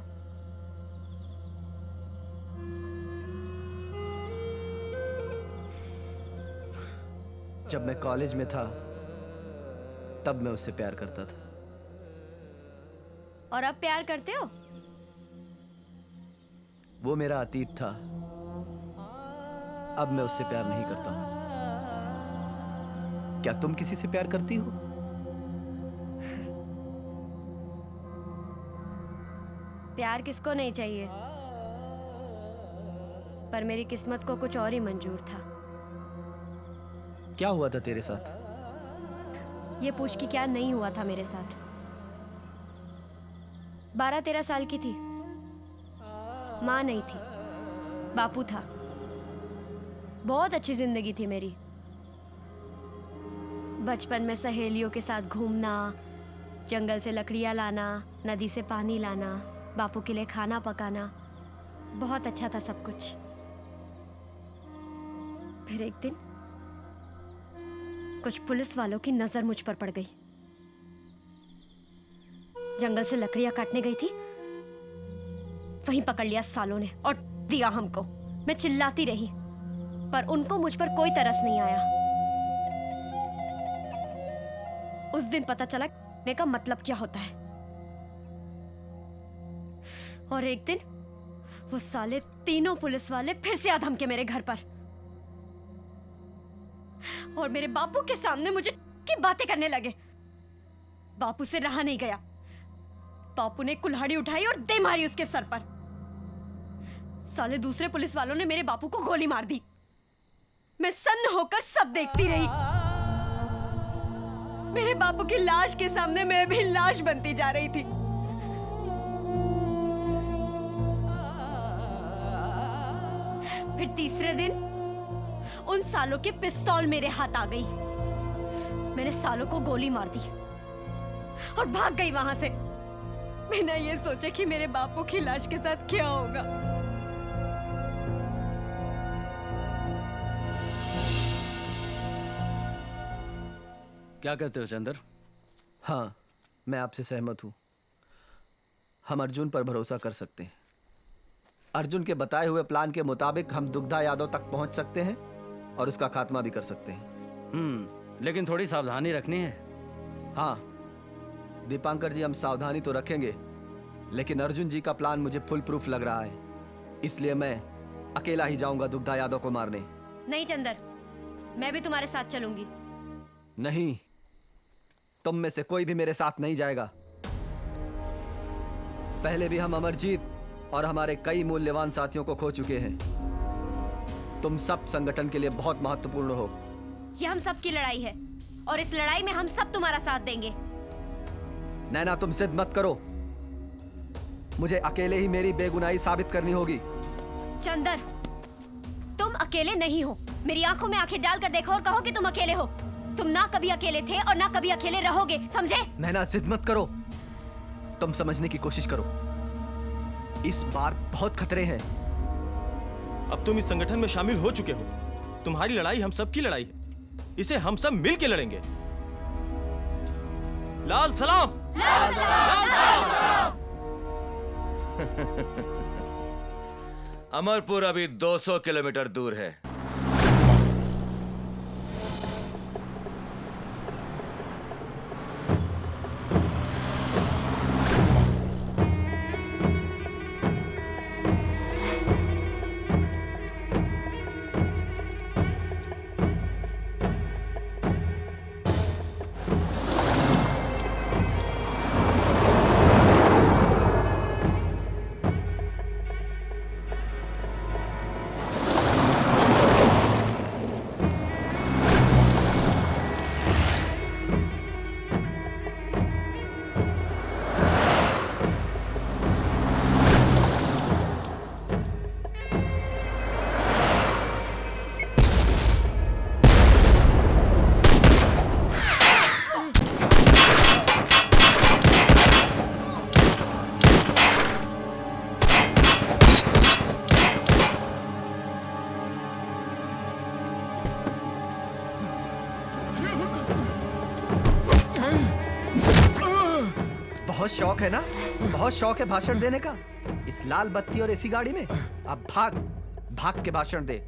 जब मैं कॉलेज में था तब मैं उससे प्यार करता था। और अब प्यार करते हो? वो मेरा अतीत था, अब मैं उससे प्यार नहीं करता हूं। क्या तुम किसी से प्यार करती हो? प्यार किसको नहीं चाहिए, पर मेरी किस्मत को कुछ और ही मंजूर था। क्या हुआ था तेरे साथ? ये पूछ कि क्या नहीं हुआ था मेरे साथ। 12-13 साल की थी, माँ नहीं थी, बापू था। बहुत अच्छी जिंदगी थी मेरी। बचपन में सहेलियों के साथ घूमना, जंगल से लकड़ियाँ लाना, नदी से पानी लाना, बापू के लिए खाना पकाना, बहुत अच्छा था सब कुछ। फिर एक दिन कुछ पुलिस वालों की नजर मुझ पर पड़ गई। जंगल से लकड़ियां काटने गई थी, वहीं पकड़ लिया सालों ने और दिया हमको। मैं चिल्लाती रही पर उनको मुझ पर कोई तरस नहीं आया। उस दिन पता चला कहने का मतलब क्या होता है। और एक दिन वो साले तीनों पुलिस वाले फिर से आ धमके मेरे घर पर और मेरे बापू के सामने मुझे की बातें करने लगे। बापू से रहा नहीं गया। बापू ने कुल्हाड़ी उठाई और दे मारी उसके सर पर। साले दूसरे पुलिस वालों ने मेरे बापू को गोली मार दी। मैं सन्न होकर सब देखती रही। मेरे बापू की लाश के सामने मैं भी लाश बनती जा रही थी। फिर तीसरे दिन उन सालों की पिस्तौल मेरे हाथ आ गई। मैंने सालों को गोली मार दी और भाग गई वहां से, बिना ये सोचे कि मेरे बापू की लाश के साथ क्या होगा। क्या कहते हो चंदर? हाँ, मैं आपसे सहमत हूं। हम अर्जुन पर भरोसा कर सकते हैं। अर्जुन के बताए हुए प्लान के मुताबिक हम दुग्धा यादव तक पहुंच सकते हैं और उसका खात्मा भी कर सकते हैं। लेकिन थोड़ी सावधानी रखनी है। हाँ दीपांकर जी, हम सावधानी तो रखेंगे, लेकिन अर्जुन जी का प्लान मुझे फुल प्रूफ लग रहा है, इसलिए मैं अकेला ही जाऊंगा दुग्धा यादव को मारने। नहीं चंदर, मैं भी तुम्हारे साथ चलूंगी। नहीं, तुम में से कोई भी मेरे साथ नहीं जाएगा। पहले भी हम अमरजीत और हमारे कई मूल्यवान साथियों को खो चुके हैं। तुम सब संगठन के लिए बहुत महत्वपूर्ण हो। ये हम सब की लड़ाई है और इस लड़ाई में हम सब तुम्हारा साथ देंगे। नैना, तुम जिद मत करो। मुझे अकेले ही मेरी बेगुनाही साबित करनी होगी। चंदर, तुम अकेले नहीं हो। मेरी आंखों में आंखें डालकर देखो और कहो कि तुम अकेले हो। तुम ना कभी अकेले थे और ना कभी अकेले रहोगे, समझे? नैना, जिद मत करो। तुम समझने की कोशिश करो। इस बार बहुत खतरे हैं। अब तुम इस संगठन में शामिल हो चुके हो। तुम्हारी लड़ाई हम सब की लड़ाई है। इसे हम सब मिल के लड़ेंगे। लाल सलाम। लाल सलाम। अमरपुर अभी 200 किलोमीटर दूर है। बहुत शौक है ना? बहुत शौक है भाषण देने का। इस लाल बत्ती और ऐसी गाड़ी में? अब भाग भाग के भाषण दे।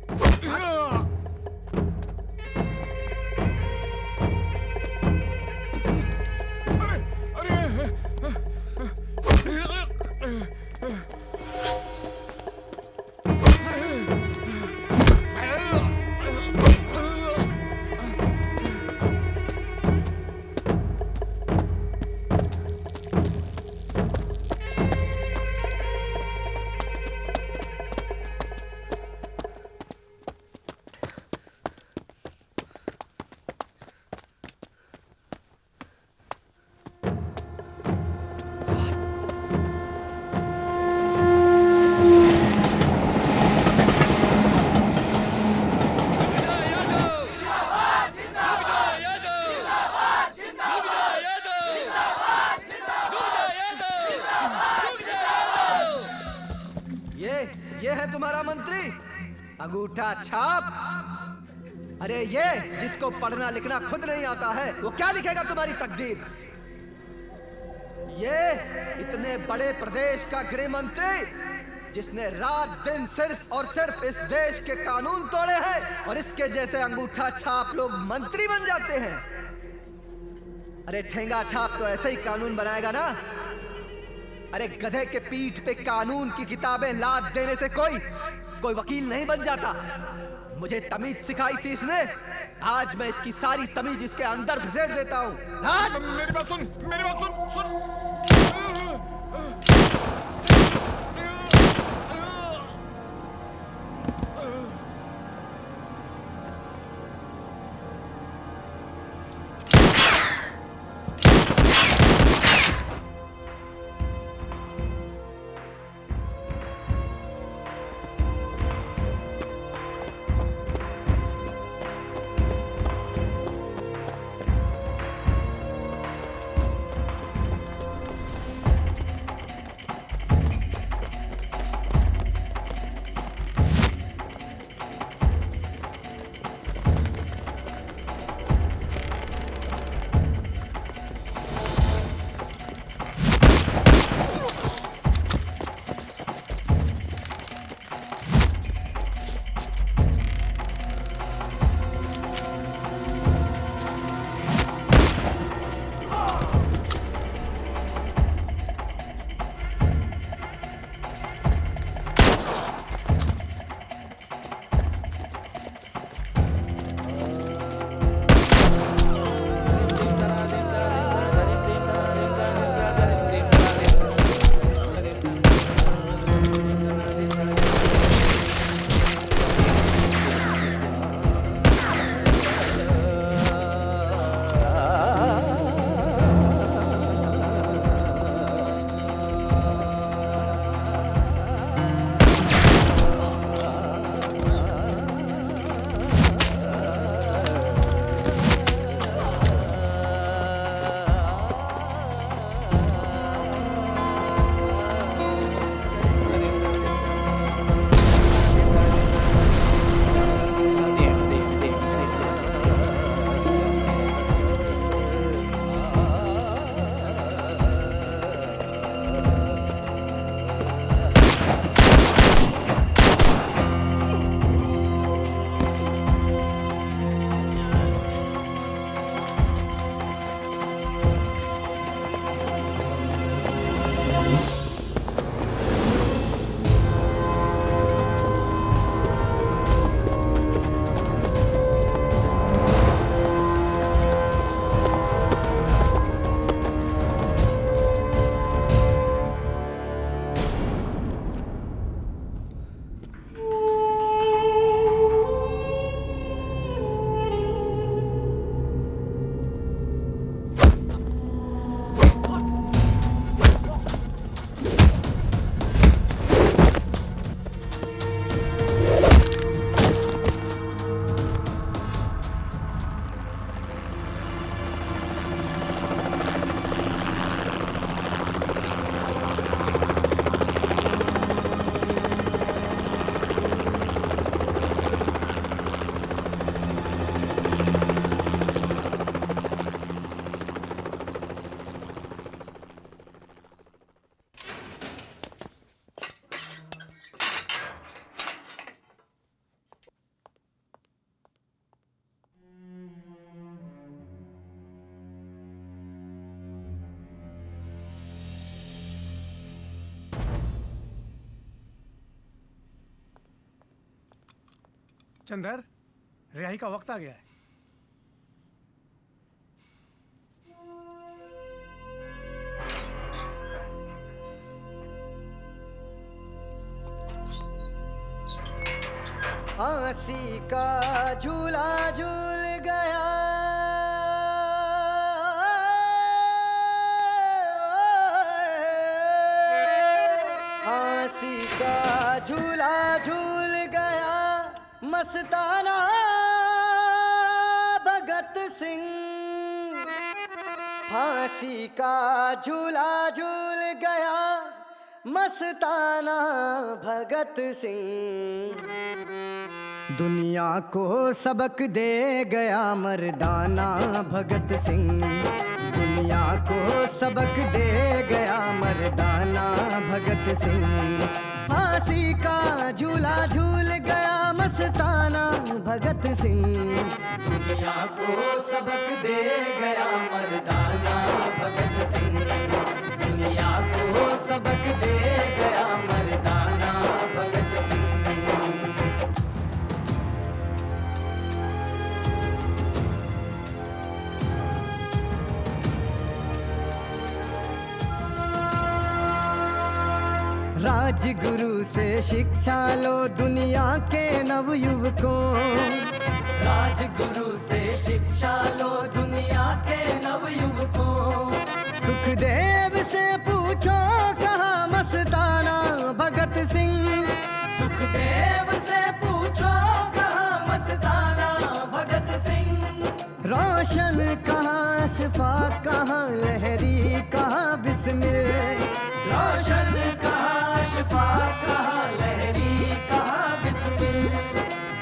ये है तुम्हारा मंत्री, अंगूठा छाप। अरे ये जिसको पढ़ना लिखना खुद नहीं आता है, वो क्या लिखेगा तुम्हारी तकदीर? ये इतने बड़े प्रदेश का गृह मंत्री जिसने रात दिन सिर्फ और सिर्फ इस देश के कानून तोड़े हैं और इसके जैसे अंगूठा छाप लोग मंत्री बन जाते हैं। अरे ठेंगा छाप तो ऐसे ही कानून बनाएगा ना। अरे गधे के पीठ पे कानून की किताबें लाद देने से कोई वकील नहीं बन जाता। मुझे तमीज सिखाई थी इसने, आज मैं इसकी सारी तमीज इसके अंदर घुसेड़ देता हूँ। मेरी बात सुन, मेरी बात सुन। चंदर, रिहाई का वक्त आ गया है। फांसी का झूला झूल गया, फांसी का झूला झूल गया मस्ताना भगत सिंह। फांसी का झूला झूल गया मस्ताना भगत सिंह। दुनिया को सबक दे गया मर्दाना भगत सिंह। दुनिया को सबक दे गया मर्दाना भगत सिंह। फांसी का झूला झूल गया मस्ताना भगत सिंह। दुनिया को सबक दे गया मर्दाना भगत सिंह। दुनिया को सबक दे गया मर्दाना भगत सिंह। राजगुरु से शिक्षा लो दुनिया के नवयुवकों। राजगुरु से शिक्षा लो दुनिया के नवयुवकों। सुखदेव से पूछो कहाँ मस्ताना भगत सिंह। सुखदेव से पूछो कहाँ मस्ताना भगत सिंह। रोशन कहाँ अशफाक कहाँ लहरी कहाँ बिस्मिल। रोशन कहाँ अशफाक कहाँ लहरी कहाँ बिस्मिल।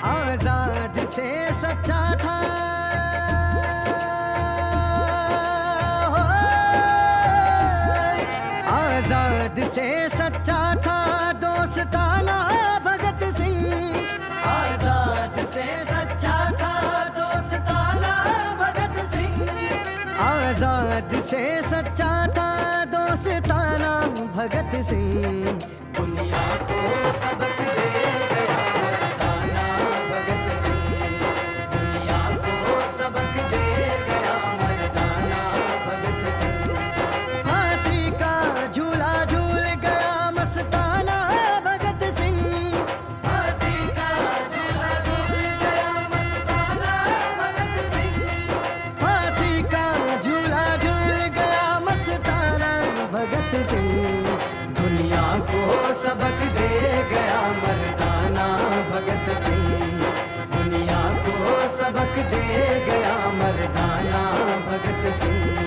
आजाद से सच्चा था आजाद से सच्चा था दोस्ताना भगत सिंह। आजाद से सच्चा था दोस्ताना भगत सिंह। आजाद से सच्चा था दोस्ताना भगत सिंह। दुनिया को सबक दे गया मर्दाना भगत सिंह। दुनिया को सबक दे गया मर्दाना भगत सिंह। फांसी का झूला झूल गया मस्ताना भगत सिंह। फांसी का झूला झूल गया मस्ताना भगत सिंह। फांसी का झूला झूल गया मस्ताना भगत सिंह। दुनिया को सबक दे गया मर्दाना भगत सिंह। दुनिया को सबक दे गया मर्दाना भगत सिंह।